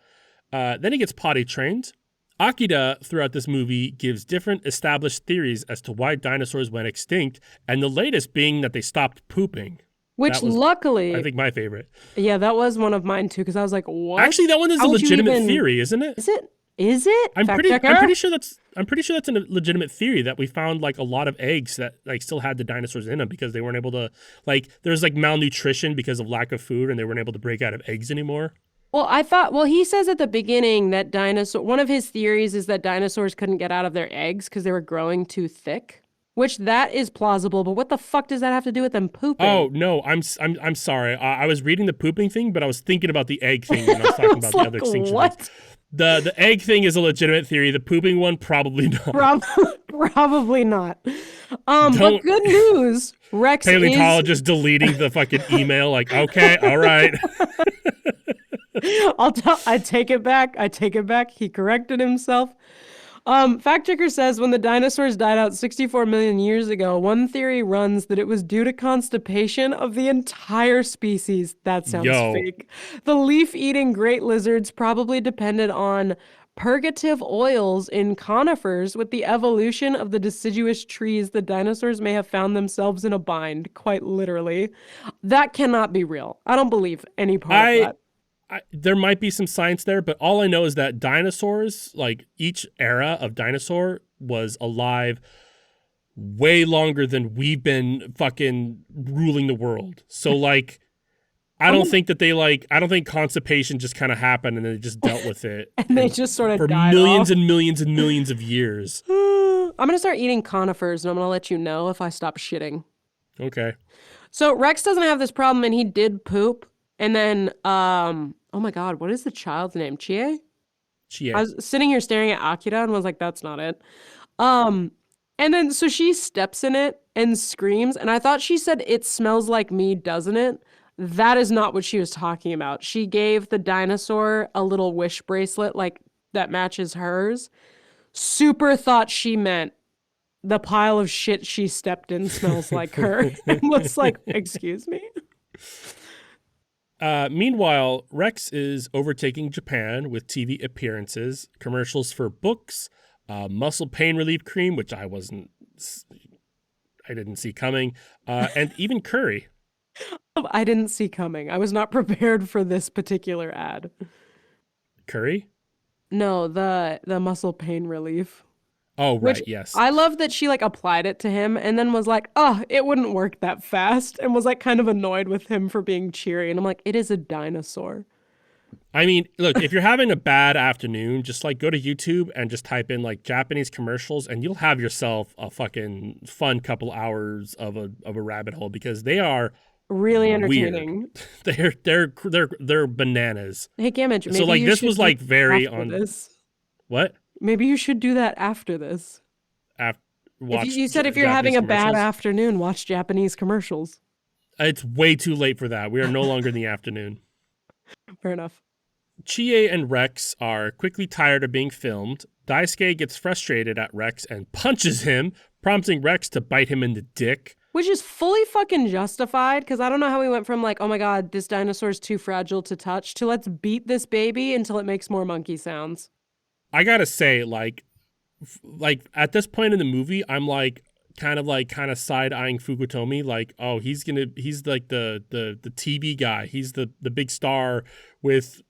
Then he gets potty trained. Akira, throughout this movie, gives different established theories as to why dinosaurs went extinct, and the latest being that they stopped pooping. Which That was, I luckily, think, my favorite. yeah, that was one of mine too, because I was like, what? Actually, that one is How a would you legitimate even- theory, isn't it? Is it? Is it? I'm Fact pretty checker? sure that's a legitimate theory that we found like a lot of eggs that like still had the dinosaurs in them because they weren't able to like there's like malnutrition because of lack of food and they weren't able to break out of eggs anymore. Well, he says at the beginning that one of his theories is that dinosaurs couldn't get out of their eggs because they were growing too thick, which that is plausible, but what the fuck does that have to do with them pooping? Oh no, I'm sorry. I was reading the pooping thing, but I was thinking about the egg thing when I was talking about the other extinction. What? Things. The egg thing is a legitimate theory. The pooping one probably not. Probably not. But good news, Rex is Paleontologist deleting the fucking email. Like, okay, all right. I take it back. I take it back. He corrected himself. Fact checker says when the dinosaurs died out 64 million years ago, one theory runs that it was due to constipation of the entire species. That sounds fake. The leaf-eating great lizards probably depended on purgative oils in conifers. With the evolution of the deciduous trees, the dinosaurs may have found themselves in a bind, quite literally. That cannot be real. I don't believe any part of that. There might be some science there, but all I know is that dinosaurs, like each era of dinosaur, was alive way longer than we've been fucking ruling the world. So, like, I don't think constipation just kind of happened and they just dealt with it. And they just sort of for died millions off. and millions and millions of years. I'm going to start eating conifers and I'm going to let you know if I stop shitting. Okay. So Rex doesn't have this problem and he did poop. And then, oh my God, what is the child's name? Chie? Chie. I was sitting here staring at Akira and was like, that's not it. And then, so she steps in it and screams. And I thought she said, it smells like me, doesn't it? That is not what she was talking about. She gave the dinosaur a little wish bracelet like that matches hers. Super thought she meant the pile of shit she stepped in smells like her. And was like, excuse me? Meanwhile, Rex is overtaking Japan with TV appearances, commercials for books, muscle pain relief cream, which I didn't see coming, and even curry. I didn't see coming. I was not prepared for this particular ad. Curry? No, the muscle pain relief. Oh, right, Which yes. I love that she like applied it to him and then was like, oh, it wouldn't work that fast. And was like kind of annoyed with him for being cheery. And I'm like, it is a dinosaur. I mean, look, if you're having a bad afternoon, just like go to YouTube and just type in like Japanese commercials and you'll have yourself a fucking fun couple hours of a rabbit hole because they are really entertaining. Weird. They're bananas. Hey, Gamage, maybe so like you this should was do like very after on this. What? Maybe you should do that after this. You said if you're having a bad afternoon, watch Japanese commercials. It's way too late for that. We are no longer in the afternoon. Fair enough. Chie and Rex are quickly tired of being filmed. Daisuke gets frustrated at Rex and punches him, prompting Rex to bite him in the dick. Which is fully fucking justified, because I don't know how we went from like, oh my God, this dinosaur's too fragile to touch, to let's beat this baby until it makes more monkey sounds. I gotta say, like, like at this point in the movie, I'm like kind of side eyeing Fukutomi, like, oh, he's like the TV guy. He's the big star with,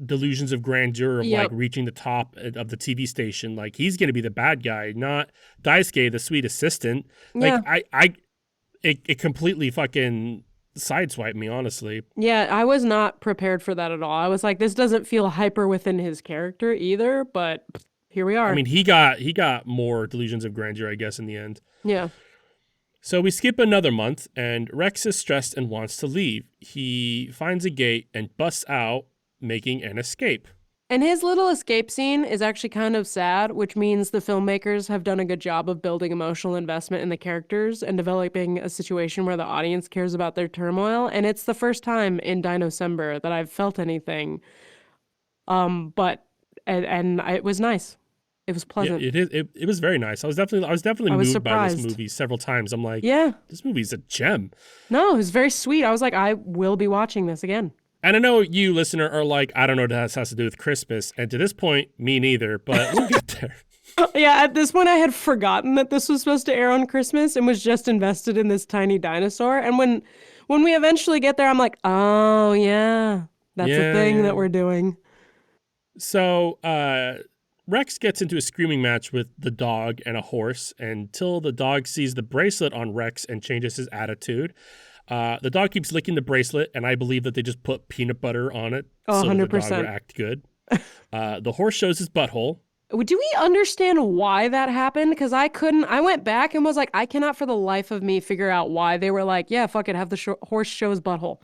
delusions of grandeur of like Yep. reaching the top of the TV station. Like he's gonna be the bad guy, not Daisuke, the sweet assistant. Like Yeah. it completely fucking sideswiped me, honestly. Yeah, I was not prepared for that at all. I was like, this doesn't feel hyper within his character either, but here we I are. mean, he got more delusions of grandeur, I guess, in the end. Yeah. So we skip another month, and Rex is stressed and wants to leave. He finds a gate and busts out, making an escape. And his little escape scene is actually kind of sad, which means the filmmakers have done a good job of building emotional investment in the characters and developing a situation where the audience cares about their turmoil. And it's the first time in Dinocember that I've felt anything. But and it was nice. It was Yeah, pleasant. it was very nice. I was definitely I was moved by this surprised. movie several times. I'm like, Yeah. this movie's a gem. No, it was very sweet. I was like, I will be watching this again. And I know you, listener, are like, I don't know what that has to do with Christmas. And to this point, me neither, but we'll get there. Yeah, at this point I had forgotten that this was supposed to air on Christmas and was just invested in this tiny dinosaur. And when we eventually get there, I'm like, oh yeah, that's a thing that we're doing. So Rex gets into a screaming match with the dog and a horse until the dog sees the bracelet on Rex and changes his attitude. The dog keeps licking the bracelet, and I believe that they just put peanut butter on it Oh, so the dog 100%. would act good. The horse shows his butthole. Do we understand why that happened? Because I went back and was like, I cannot for the life of me figure out why they were like, yeah, fuck it, have the horse show his butthole.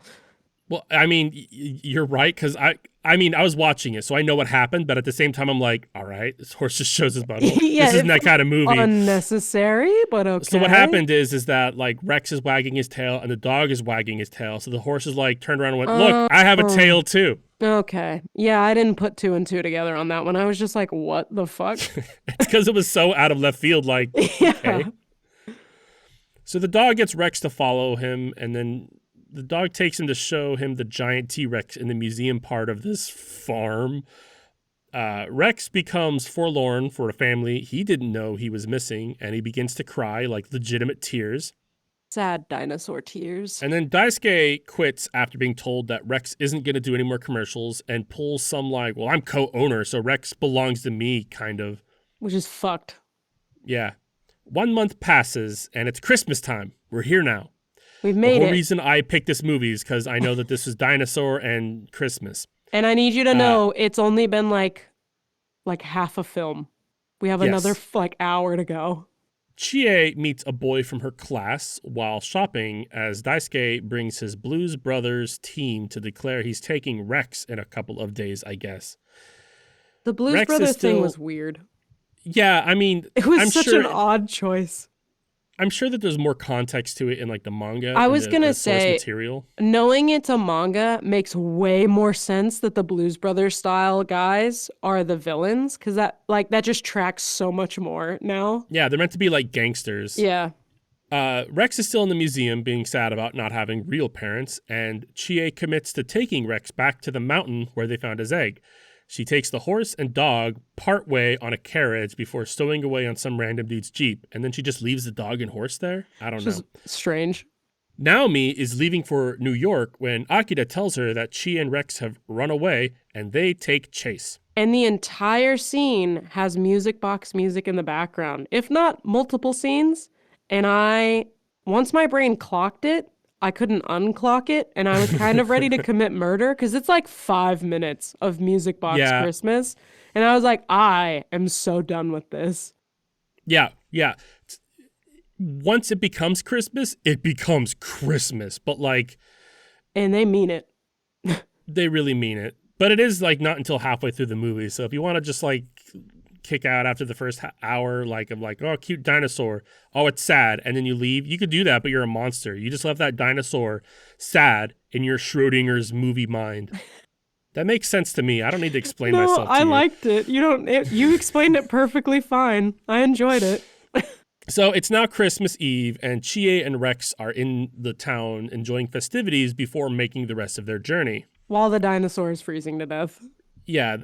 Well, I mean, you're right, because I was watching it, so I know what happened, but at the same time, I'm like, all right, this horse just shows his butthole. Yeah, This isn't that kind of movie. Unnecessary, but okay. So what happened is that like Rex is wagging his tail and the dog is wagging his tail. So the horse is like turned around and went, look, I have a tail too. Okay. Yeah, I didn't put two and two together on that one. I was just like, what the fuck? It's because it was so out of left field. Like, Yeah. okay. So the dog gets Rex to follow him, and then the dog takes him to show him the giant T-Rex in the museum part of this farm. Rex becomes forlorn for a family he didn't know he was missing, and he begins to cry like legitimate tears. Sad dinosaur tears. And then Daisuke quits after being told that Rex isn't going to do any more commercials and pulls some like, well, I'm co-owner, so Rex belongs to me kind of. Which is fucked. Yeah. 1 month passes, and it's Christmas time. We're here now. We've The made whole it. reason I picked this movie is because I know that this is Dinosaur and Christmas. And I need you to know it's only been like half a film. We have Yes. another like hour to go. Chie meets a boy from her class while shopping as Daisuke brings his Blues Brothers team to declare he's taking Rex in a couple of days, I guess. The Blues Rex is Brothers thing still- was weird. Yeah, I mean, It was I'm such sure an odd choice. I'm sure that there's more context to it in like the manga. I and was the gonna source say- material. Knowing it's a manga makes way more sense that the Blues Brothers style guys are the villains, because that just tracks so much more now. Yeah, they're meant to be like gangsters. Yeah. Rex is still in the museum being sad about not having real parents, and Chie commits to taking Rex back to the mountain where they found his egg. She takes the horse and dog partway on a carriage before stowing away on some random dude's Jeep, and then she just leaves the dog and horse there? I don't know. Just strange. Naomi is leaving for New York when Akira tells her that she and Rex have run away, and they take chase. And the entire scene has music box music in the background, if not multiple scenes. And once my brain clocked it, I couldn't unclock it. And I was kind of ready to commit murder because it's like 5 minutes of music box Yeah. Christmas. And I was like, I am so done with this. Yeah. Once it becomes Christmas, it becomes Christmas. But like, And they mean it. they really mean it. But it is like not until halfway through the movie. So if you want to just like kick out after the first hour, like of like, oh, cute dinosaur. Oh, it's sad. And then you leave. You could do that, but you're a monster. You just left that dinosaur sad in your Schrodinger's movie mind. That makes sense to me. I don't need to explain No, myself to I you. liked it. You explained it perfectly fine. I enjoyed it. So it's now Christmas Eve, and Chie and Rex are in the town enjoying festivities before making the rest of their journey. While the dinosaur is freezing to death. Yeah,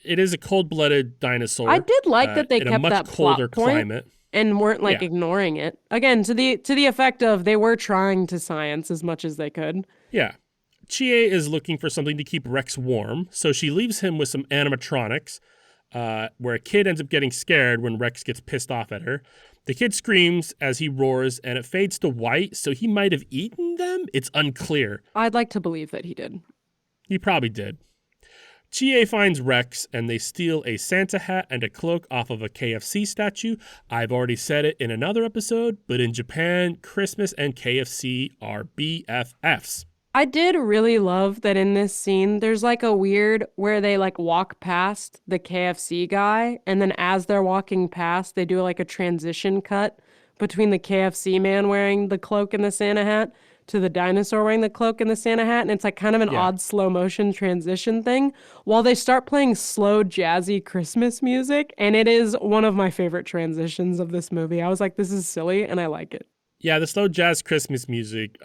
it is a cold-blooded I dinosaur did like that they in a kept much that plot colder point climate. and weren't like Yeah. ignoring it. Again, to the effect of they were trying to science as much as they could. Yeah. Chie is looking for something to keep Rex warm, so she leaves him with some animatronics, where a kid ends up getting scared when Rex gets pissed off at her. The kid screams as he roars, and it fades to white, so he might have eaten them? It's unclear. I'd like to believe that he did. He probably did. Chie finds Rex, and they steal a Santa hat and a cloak off of a KFC statue. I've already said it in another episode, but in Japan, Christmas and KFC are BFFs. I did really love that in this scene, there's like a weird where they like walk past the KFC guy, and then as they're walking past, they do like a transition cut between the KFC man wearing the cloak and the Santa hat to the dinosaur wearing the cloak and the Santa hat. And it's like kind of an Yeah. odd slow motion transition thing while they start playing slow, jazzy Christmas music. And it is one of my favorite transitions of this movie. I was like, this is silly, and I like it. Yeah, the slow jazz Christmas music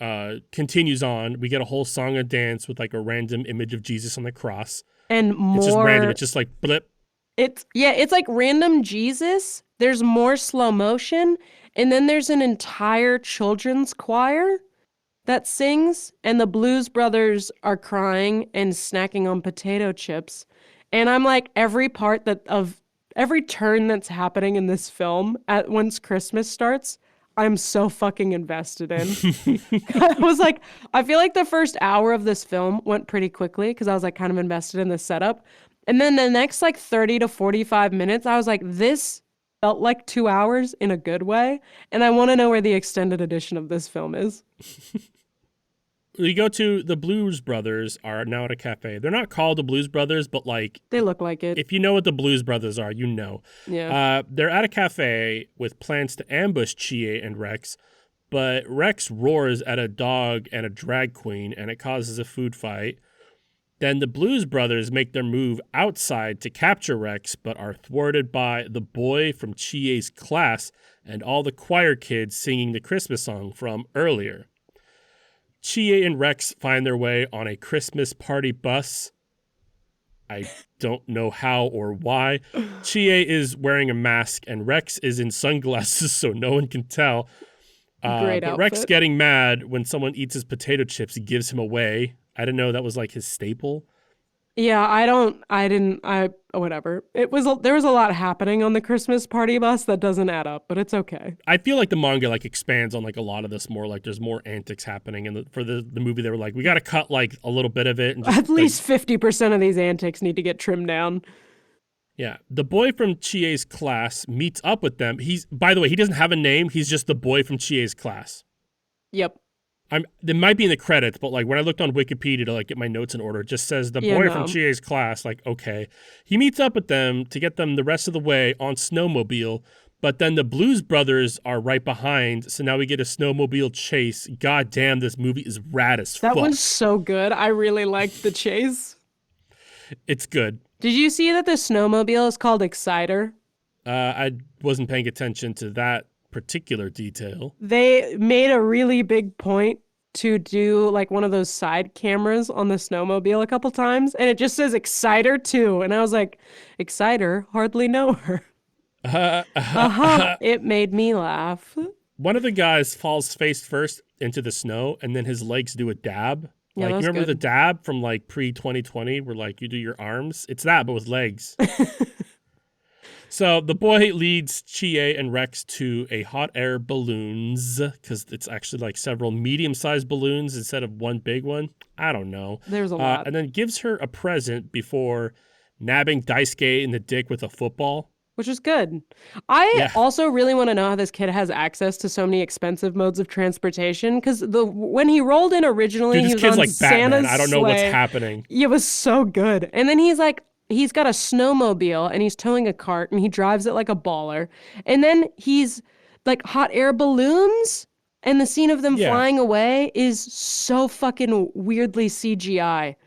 continues on. We get a whole song and dance with like a random image of Jesus on the cross. And more. It's just random. It's just like blip. It's like random Jesus. There's more slow motion, and then there's an entire children's choir that sings, and the Blues Brothers are crying and snacking on potato chips. And I'm like, every turn that's happening in this film once Christmas starts, I'm so fucking invested in. I was like, I feel like the first hour of this film went pretty quickly because I was like kind of invested in the setup. And then the next like 30 to 45 minutes, I was like, this felt like 2 hours in a good way. And I want to know where the extended edition of this film is. We go to the Blues Brothers are now at a cafe. They're not called the Blues Brothers, but like They look like it. if you know what the Blues Brothers are, you know. Yeah. They're at a cafe with plans to ambush Chie and Rex, but Rex roars at a dog and a drag queen, and it causes a food fight. Then the Blues Brothers make their move outside to capture Rex, but are thwarted by the boy from Chie's class and all the choir kids singing the Christmas song from earlier. Chie and Rex find their way on a Christmas party bus. I don't know how or why. Chie is wearing a mask and Rex is in sunglasses so no one can tell. Great but Rex outfit. getting mad when someone eats his potato chips, he gives him away. I didn't know that was like his staple. Yeah, whatever. There was a lot happening on the Christmas party bus that doesn't add up, but it's okay. I feel like the manga like expands on like a lot of this more. Like there's more antics happening, and for the movie they were like, we got to cut like a little bit of it. And just, At least 50% of these antics need to get trimmed down. Yeah, the boy from Chie's class meets up with them. By the way, he doesn't have a name. He's just the boy from Chie's class. Yep. They might be in the credits, but like when I looked on Wikipedia to like get my notes in order, it just says the boy from Chie's class. Like, okay, he meets up with them to get them the rest of the way on snowmobile. But then the Blues Brothers are right behind, so now we get a snowmobile chase. God damn, this movie is rad as fuck. That was so good. I really liked the chase. It's good. Did you see that the snowmobile is called Exciter? I wasn't paying attention to that particular detail. They made a really big point to do like one of those side cameras on the snowmobile a couple times, and it just says Exciter too. And I was like, Exciter? Hardly know her. It made me laugh. One of the guys falls face first into the snow, and then his legs do a dab. Yeah, Like, that was you remember good. the dab from like pre-2020 where like you do your arms? It's that, but with legs. So the boy leads Chie and Rex to a hot air balloons because it's actually like several medium-sized balloons instead of one big one. I don't know. There's a lot. And then gives her a present before nabbing Daisuke in the dick with a football. Which is good. I also really want to know how this kid has access to so many expensive modes of transportation, because when he rolled in originally, Dude, he this was kid's on like Batman. Santa's I don't know what's sleigh. happening. It was so good. And then he's got a snowmobile and he's towing a cart and he drives it like a baller. And then he's like hot air balloons, and the scene of them flying away is so fucking weirdly CGI.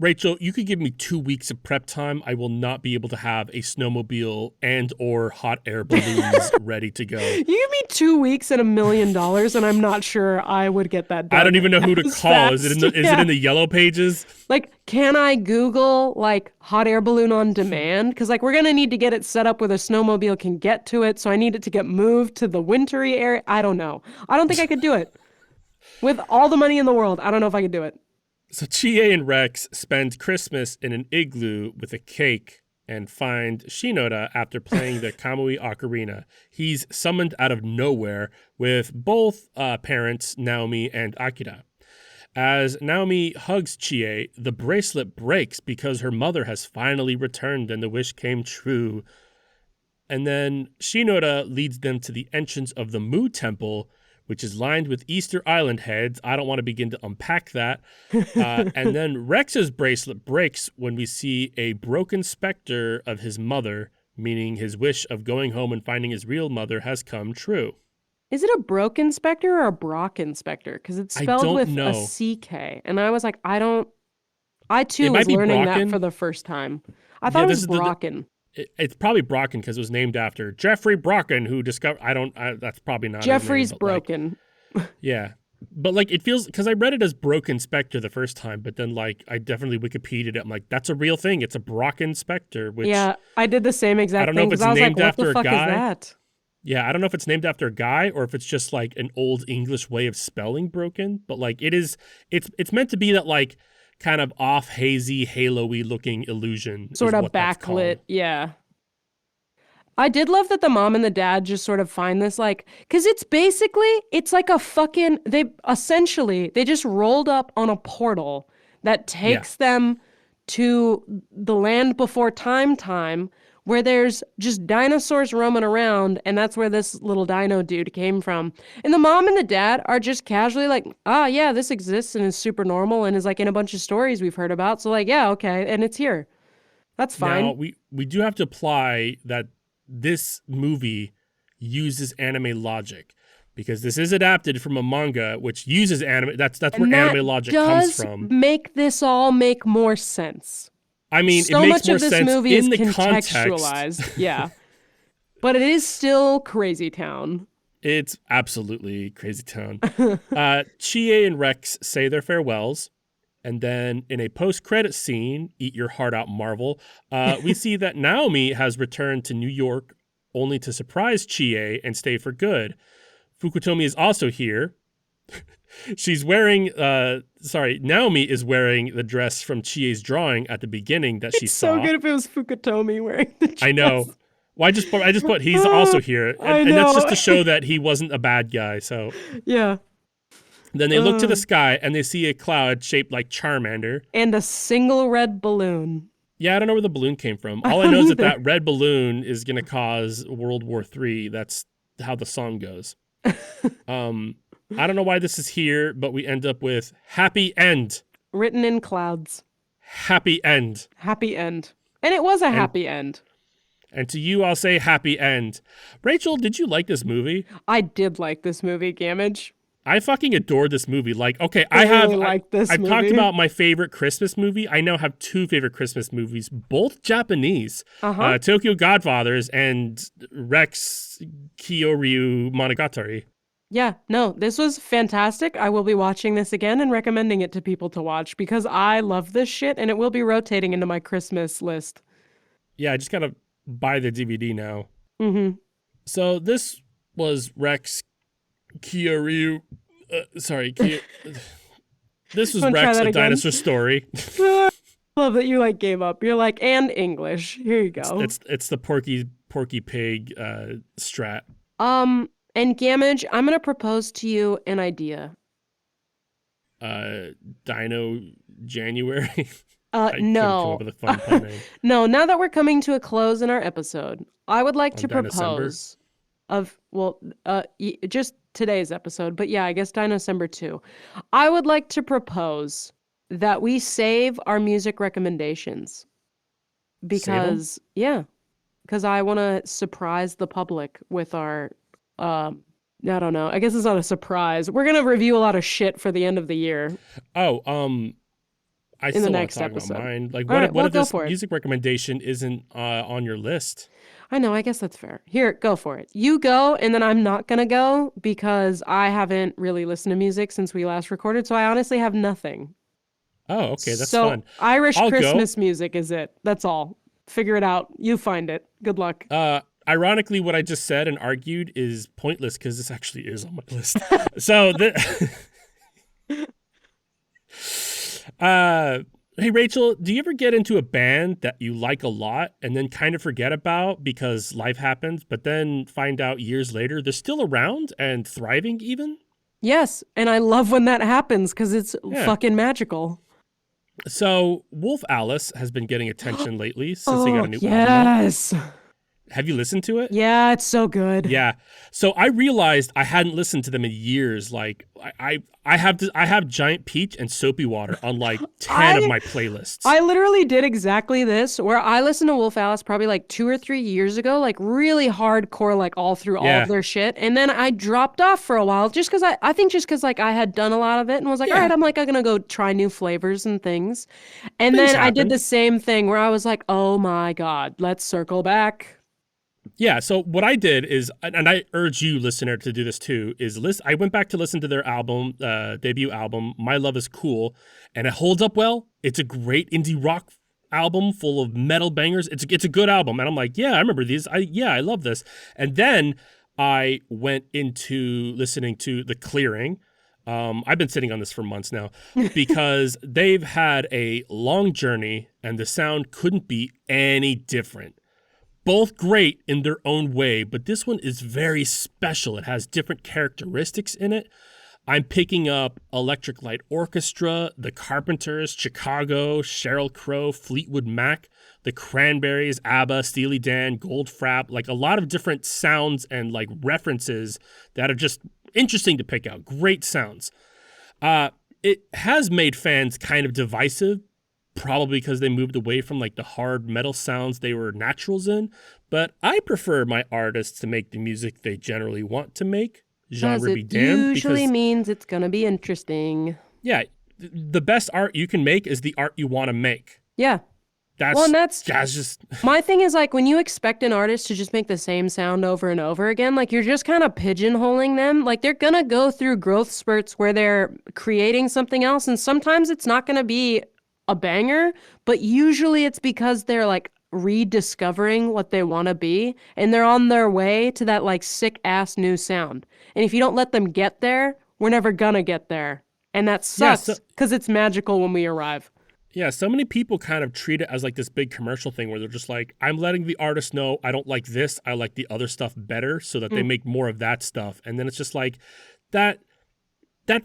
Rachel, you could give me 2 weeks of prep time. I will not be able to have a snowmobile and or hot air balloons ready to go. You give me 2 weeks and $1 million, and I'm not sure I would get that done. I don't even know who to as call. fast. Is it in the yellow pages? Like, can I Google like hot air balloon on demand? Because like we're gonna need to get it set up where the snowmobile can get to it. So I need it to get moved to the wintry area. I don't know. I don't think I could do it. With all the money in the world, I don't know if I could do it. So Chie and Rex spend Christmas in an igloo with a cake and find Shinoda after playing the Kamui Ocarina. He's summoned out of nowhere with both parents, Naomi and Akira. As Naomi hugs Chie, the bracelet breaks because her mother has finally returned and the wish came true. And then Shinoda leads them to the entrance of the Mu Temple, which is lined with Easter Island heads. I don't want to begin to unpack that. And then Rex's bracelet breaks when we see a broken specter of his mother, meaning his wish of going home and finding his real mother has come true. Is it a broken specter or a Brocken specter? Because it's spelled with a CK. And I was like, I too was learning that for the first time. I thought it was Brocken. It's probably Brocken because it was named after Jeffrey Brocken, who discovered. That's probably not. Jeffrey's his name, Broken. Like, yeah, but like it feels because I read it as Broken Spectre the first time, but then like I definitely Wikipedia'd it. I'm like, that's a real thing. It's a Brocken Spectre. Which yeah, I did the same exact thing. I don't know if it's named after a guy. What the fuck is that? Yeah, I don't know if it's named after a guy or if it's just like an old English way of spelling broken. But like it is, it's meant to be that like kind of off hazy, halo-y looking illusion. Sort of backlit, yeah. I did love that the mom and the dad just sort of find this like, because it's like a fucking, they just rolled up on a portal that takes them to the land before time, where there's just dinosaurs roaming around, and that's where this little dino dude came from. And the mom and the dad are just casually like, yeah, this exists and is super normal and is like in a bunch of stories we've heard about. So like, yeah, okay, and it's here. That's fine. Now, we do have to apply that this movie uses anime logic because this is adapted from a manga which uses anime. That's where anime logic comes from. Make this all make more sense. I mean, so it makes much more of this sense movie in is the contextualized. context. Yeah. But it is still Crazy Town. It's absolutely Crazy Town. Chie and Rex say their farewells. And then in a post-credit scene, eat your heart out, Marvel, we see that Naomi has returned to New York only to surprise Chie and stay for good. Fukutomi is also here. She's wearing, Naomi is wearing the dress from Chie's drawing at the beginning that she saw. It's so good if it was Fukutomi wearing the dress. I know. Well, I just put he's also here. And that's just to show that he wasn't a bad guy. So yeah. Then they look to the sky and they see a cloud shaped like Charmander. And a single red balloon. Yeah, I don't know where the balloon came from. All I know is that red balloon is going to cause World War III. That's how the song goes. I don't know why this is here, but we end up with happy end. Written in clouds. Happy end. Happy end. And it was a happy end. And to you, I'll say happy end. Rachel, did you like this movie? I did like this movie, Gamage. I fucking adored this movie. Like, okay, I've talked about my favorite Christmas movie. I now have 2 favorite Christmas movies, both Japanese. Tokyo Godfathers and Rex Kyoryu Monogatari. Yeah, no, this was fantastic. I will be watching this again and recommending it to people to watch because I love this shit and it will be rotating into my Christmas list. Yeah, I just gotta buy the DVD now. Mm-hmm. So this was Rex Kyoryu. This was Rex, a dinosaur story. I love that you like gave up. You're like, and English. Here you go. It's the Porky Pig strat. And Gamage, I'm gonna propose to you an idea. Dino January. No. Come up with a fun pun name. No, now that we're coming to a close in our episode, I would like to propose just today's episode, but yeah, I guess Dinocember 2. I would like to propose that we save our music recommendations because I want to surprise the public with our I don't know. I guess it's not a surprise. We're going to review a lot of shit for the end of the year. Oh, I in the still want to next talk about episode. mine. Like, All right, what well, if go this for it. music recommendation isn't on your list? I know, I guess that's fair. Here, go for it. You go, and then I'm not going to go because I haven't really listened to music since we last recorded, so I honestly have nothing. Oh, okay, that's So, fun. Irish I'll go. Christmas music is it. That's all. Figure it out. You find it. Good luck. Ironically, what I just said and argued is pointless because this actually is on my list. So, hey Rachel, do you ever get into a band that you like a lot and then kind of forget about because life happens, but then find out years later they're still around and thriving even? Yes, and I love when that happens because it's Yeah. fucking magical. So Wolf Alice has been getting attention lately since they got Oh, a new album out. yes. Have you listened to it? Yeah, it's so good. Yeah. So I realized I hadn't listened to them in years. Like I have Giant Peach and Soapy Water on like 10 of my playlists. I literally did exactly this where I listened to Wolf Alice probably like 2 or 3 years ago, like really hardcore, like all through all of their shit. And then I dropped off for a while just because I think just because like I had done a lot of it and was like, all right, I'm going to go try new flavors and things. And Things then I did happen. the same thing where I was like, oh my God, let's circle back. Yeah, so what I did is, and I urge you, listener, to do this too, is I went back to listen to their album, debut album, My Love Is Cool, and it holds up well. It's a great indie rock album full of metal bangers. It's a good album, and I'm like, yeah, I remember these. I love this. And then I went into listening to The Clearing. I've been sitting on this for months now because they've had a long journey, and the sound couldn't be any different. Both great in their own way, but this one is very special. It has different characteristics in it. I'm picking up Electric Light Orchestra, The Carpenters, Chicago, Sheryl Crow, Fleetwood Mac, The Cranberries, ABBA, Steely Dan, Goldfrapp, like a lot of different sounds and like references that are just interesting to pick out. Great sounds. It has made fans kind of divisive, probably because they moved away from like the hard metal sounds they were naturals in. But I prefer my artists to make the music they generally want to make. Genre be damned. Usually means it's going to be interesting. Yeah, the best art you can make is the art you want to make. Yeah. That's just my thing is like when you expect an artist to just make the same sound over and over again, like you're just kind of pigeonholing them. Like they're going to go through growth spurts where they're creating something else. And sometimes it's not going to be a banger, but usually it's because they're like rediscovering what they want to be and they're on their way to that like sick ass new sound. And if you don't let them get there, we're never gonna get there. And that sucks because it's magical when we arrive. Yeah, so many people kind of treat it as like this big commercial thing where they're just like, I'm letting the artist know I don't like this, I like the other stuff better so that they make more of that stuff. And then it's just like that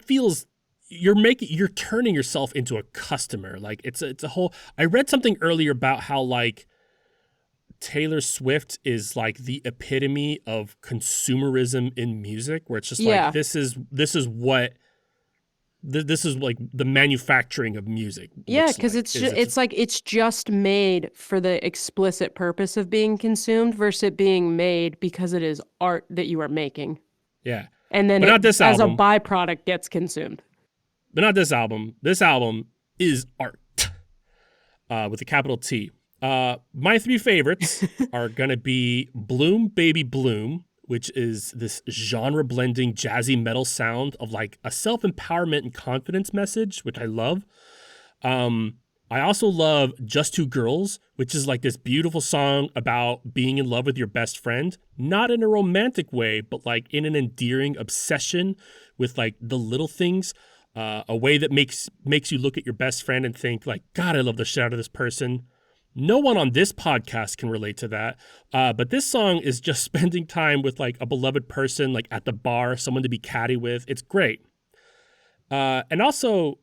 feels you're turning yourself into a customer. Like it's a whole. I read something earlier about how like Taylor Swift is like the epitome of consumerism in music, where it's just like this is like the manufacturing of music. Yeah, because it's like it's just made for the explicit purpose of being consumed versus it being made because it is art that you are making. Yeah, and then not this as album. a byproduct gets consumed. But not this album. This album is art with a capital T. My three favorites are going to be Bloom Baby Bloom, which is this genre-blending jazzy metal sound of like a self-empowerment and confidence message, which I love. I also love Just Two Girls, which is like this beautiful song about being in love with your best friend, not in a romantic way, but like in an endearing obsession with like the little things. A way that makes you look at your best friend and think like, God, I love the shit out of this person. No one on this podcast can relate to that. But this song is just spending time with like a beloved person, like at the bar, someone to be catty with. It's great. And also,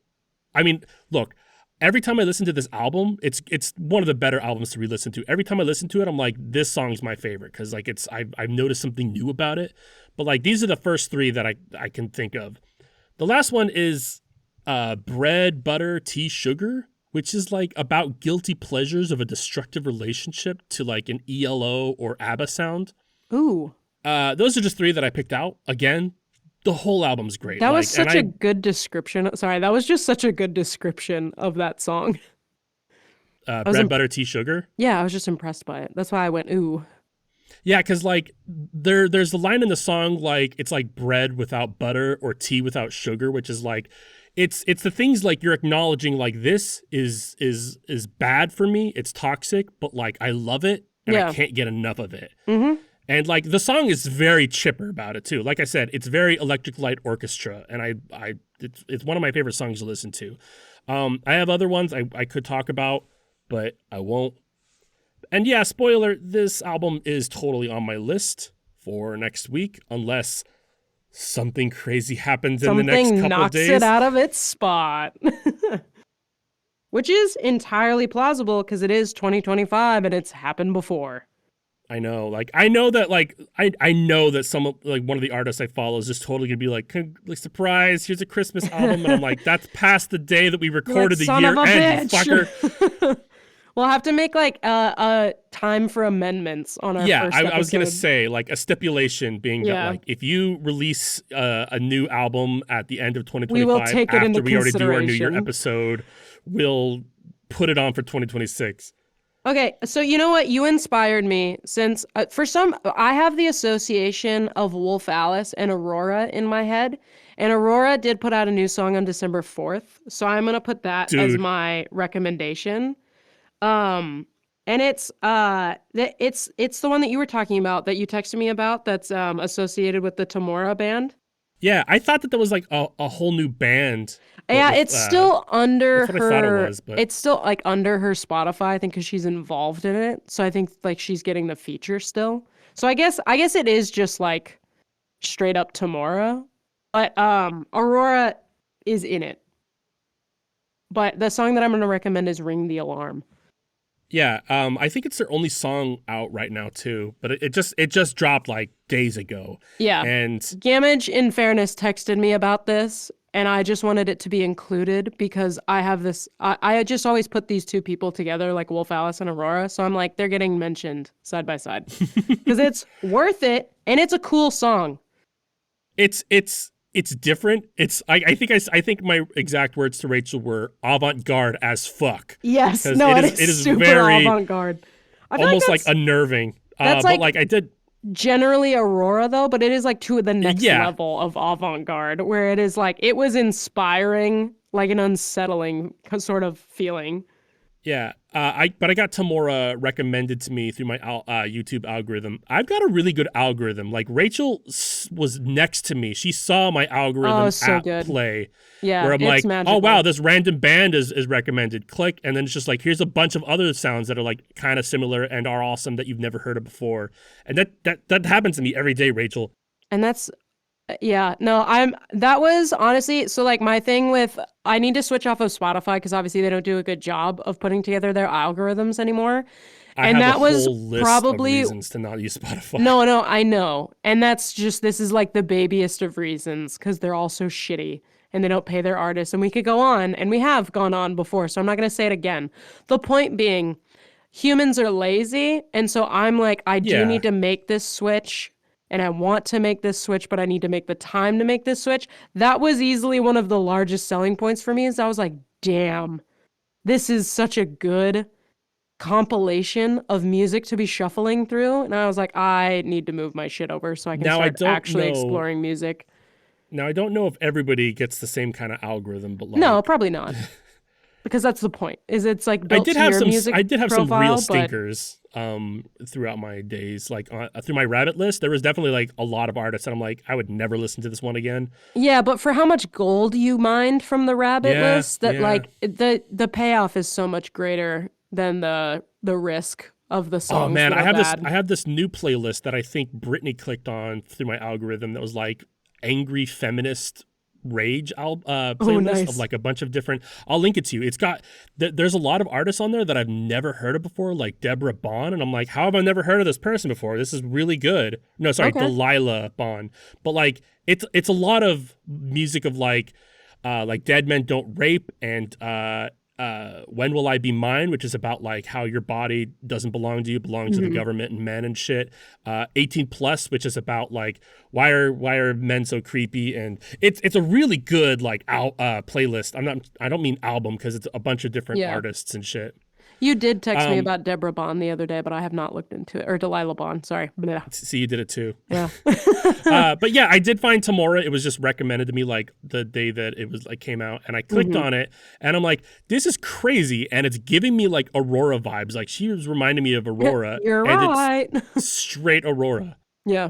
I mean, look, every time I listen to this album, it's one of the better albums to re-listen to. Every time I listen to it, I'm like, this song's my favorite because like I've noticed something new about it. But like these are the first three that I can think of. The last one is Bread, Butter, Tea, Sugar, which is like about guilty pleasures of a destructive relationship to like an ELO or ABBA sound. Ooh. Those are just three that I picked out. Again, The whole album's great. That was Like, and such a good description. Sorry, that was just such a good description of that song. I was bread, butter, tea, sugar. yeah, I was just impressed by it. That's why I went ooh. Yeah, because like there's the line in the song like it's like bread without butter or tea without sugar, which is like it's the things like you're acknowledging like this is bad for me. It's toxic, but like I love it and I can't get enough of it. Mm-hmm. And like the song is very chipper about it too. Like I said, it's very Electric Light Orchestra, and it's one of my favorite songs to listen to. I have other ones I could talk about, but I won't. And yeah, spoiler, this album is totally on my list for next week, unless something crazy happens in the next couple knocks days. it out of its spot. Which is entirely plausible because it is 2025 and it's happened before. I know, like I know that some like one of the artists I follow is just totally gonna be like surprise, here's a Christmas album, and I'm like, that's past the day that we recorded the year end, you fucker. We'll have to make like a time for amendments on our first episode. I was gonna say like a stipulation being that like if you release a new album at the end of 2025, we will take it into we already do our New consideration. Year episode, we'll put it on for 2026. Okay, so you know what? You inspired me since I have the association of Wolf Alice and Aurora in my head. And Aurora did put out a new song on December 4th. So I'm going to put that as my recommendation. And it's the one that you were talking about that you texted me about that's associated with the Tamora band. Yeah, I thought that was like a whole new band. Yeah, it's still under her. I thought it was, but it's still like under her Spotify, I think, because she's involved in it. So I think like she's getting the feature still. So I guess it is just like straight up Tamora, but Aurora is in it. But the song that I'm going to recommend is "Ring the Alarm." Yeah, I think it's their only song out right now too, but it just dropped like days ago. Yeah, and Gamage, in fairness, texted me about this, and I just wanted it to be included because I have this. I just always put these two people together, like Wolf Alice and Aurora, so I'm like they're getting mentioned side by side because it's worth it and it's a cool song. It's different. I think my exact words to Rachel were avant-garde as fuck. Yes, no, it is super very avant-garde. Almost like unnerving. That's but like I did generally Aurora though, but it is like to the next level of avant-garde where it is like it was inspiring, like an unsettling sort of feeling. Yeah, I got Tamora recommended to me through my YouTube algorithm. I've got a really good algorithm. Like Rachel was next to me. She saw my algorithm play. Yeah, where I'm like, magical. oh wow, this random band is recommended. Click, and then it's just like here's a bunch of other sounds that are like kind of similar and are awesome that you've never heard of before. And that happens to me every day, Rachel. And that's. Yeah, no, that was honestly, so like my thing with, I need to switch off of Spotify because obviously they don't do a good job of putting together their algorithms anymore. And that was probably reasons to not use Spotify. No, I know. And that's just, this is like the babiest of reasons because they're all so shitty and they don't pay their artists. And we could go on, and we have gone on before, so I'm not going to say it again. The point being, humans are lazy. And so I'm like, I do need to make this switch. And I want to make this switch, but I need to make the time to make this switch. That was easily one of the largest selling points for me, is I was like, damn, this is such a good compilation of music to be shuffling through. And I was like, I need to move my shit over so I can start actually exploring music. Now, I don't know if everybody gets the same kind of algorithm, but like... No, probably not. Because that's the point, is it's like built to your music I did have profile, some real stinkers throughout my days. Like through my Rabbit list, there was definitely like a lot of artists that I'm like, I would never listen to this one again. Yeah, but for how much gold you mined from the Rabbit list, that like the payoff is so much greater than the risk of the songs. Oh man, I have this new playlist that I think Brittany clicked on through my algorithm that was like angry feminist rage playlist of like a bunch of different. I'll link it to you. It's got there's a lot of artists on there that I've never heard of before, like Deborah Bond, and I'm like, how have I never heard of this person before? This is really good. No, sorry, Delilah Bond. But like it's a lot of music of like Dead Men Don't Rape and When Will I Be Mine, which is about like how your body doesn't belong to you, belongs to the government and men and shit. 18 Plus, which is about like why are men so creepy, and it's a really good like playlist. I don't mean album because it's a bunch of different artists and shit. You did text me about Deborah Bond the other day, but I have not looked into it. Or Delilah Bond, sorry. Blah. See, you did it too. Yeah. But yeah, I did find Tamora. It was just recommended to me like the day that it was like came out, and I clicked on it, and I'm like, this is crazy, and it's giving me like Aurora vibes. Like she was reminding me of Aurora. You're right. It's straight Aurora. Yeah.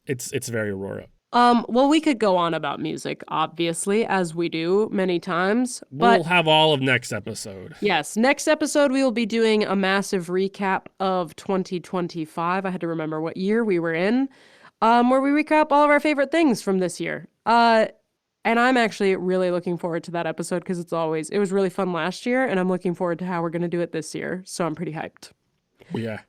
It's very Aurora. Well, we could go on about music, obviously, as we do many times. We'll have all of next episode. Yes, next episode we will be doing a massive recap of 2025. I had to remember what year we were in, where we recap all of our favorite things from this year. And I'm actually really looking forward to that episode because it was really fun last year, and I'm looking forward to how we're going to do it this year. So I'm pretty hyped. Yeah.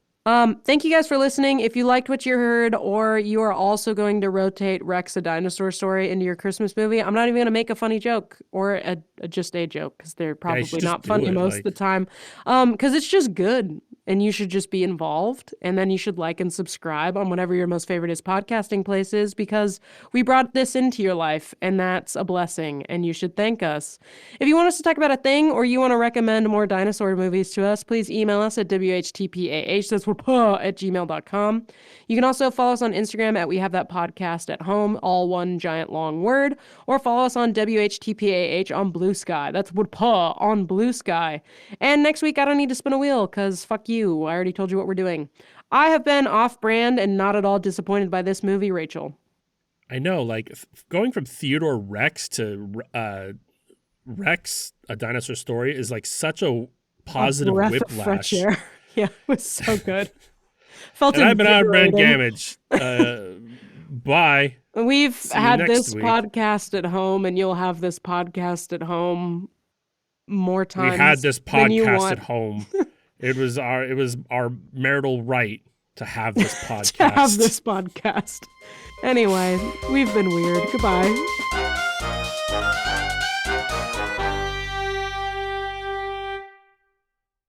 Thank you guys for listening. If you liked what you heard, or you are also going to rotate Rex a Dinosaur story into your Christmas movie, I'm not even going to make a funny joke or just a joke because they're probably not funny most of the time. Because it's just good, and you should just be involved, and then you should like and subscribe on whatever your most favorite podcasting place is, because we brought this into your life, and that's a blessing, and you should thank us. If you want us to talk about a thing, or you want to recommend more dinosaur movies to us, please email us at WHTPAH. That's @gmail.com. You can also follow us on Instagram at We Have That Podcast at Home, all one giant long word, or follow us on WHTPAH on Blue Sky. That's on Blue Sky. And next week, I don't need to spin a wheel because fuck you. I already told you what we're doing. I have been off-brand and not at all disappointed by this movie, Rachel. I know, like going from Theodore Rex to Rex, A Dinosaur Story, is like such a positive whiplash. Of fresh air. Yeah, it was so good. And I've been out-brand damage. Bye. We've had this podcast at home, and you'll have this podcast at home more times. We had this podcast at home. It was our marital right to have this podcast. Anyway, we've been weird. Goodbye.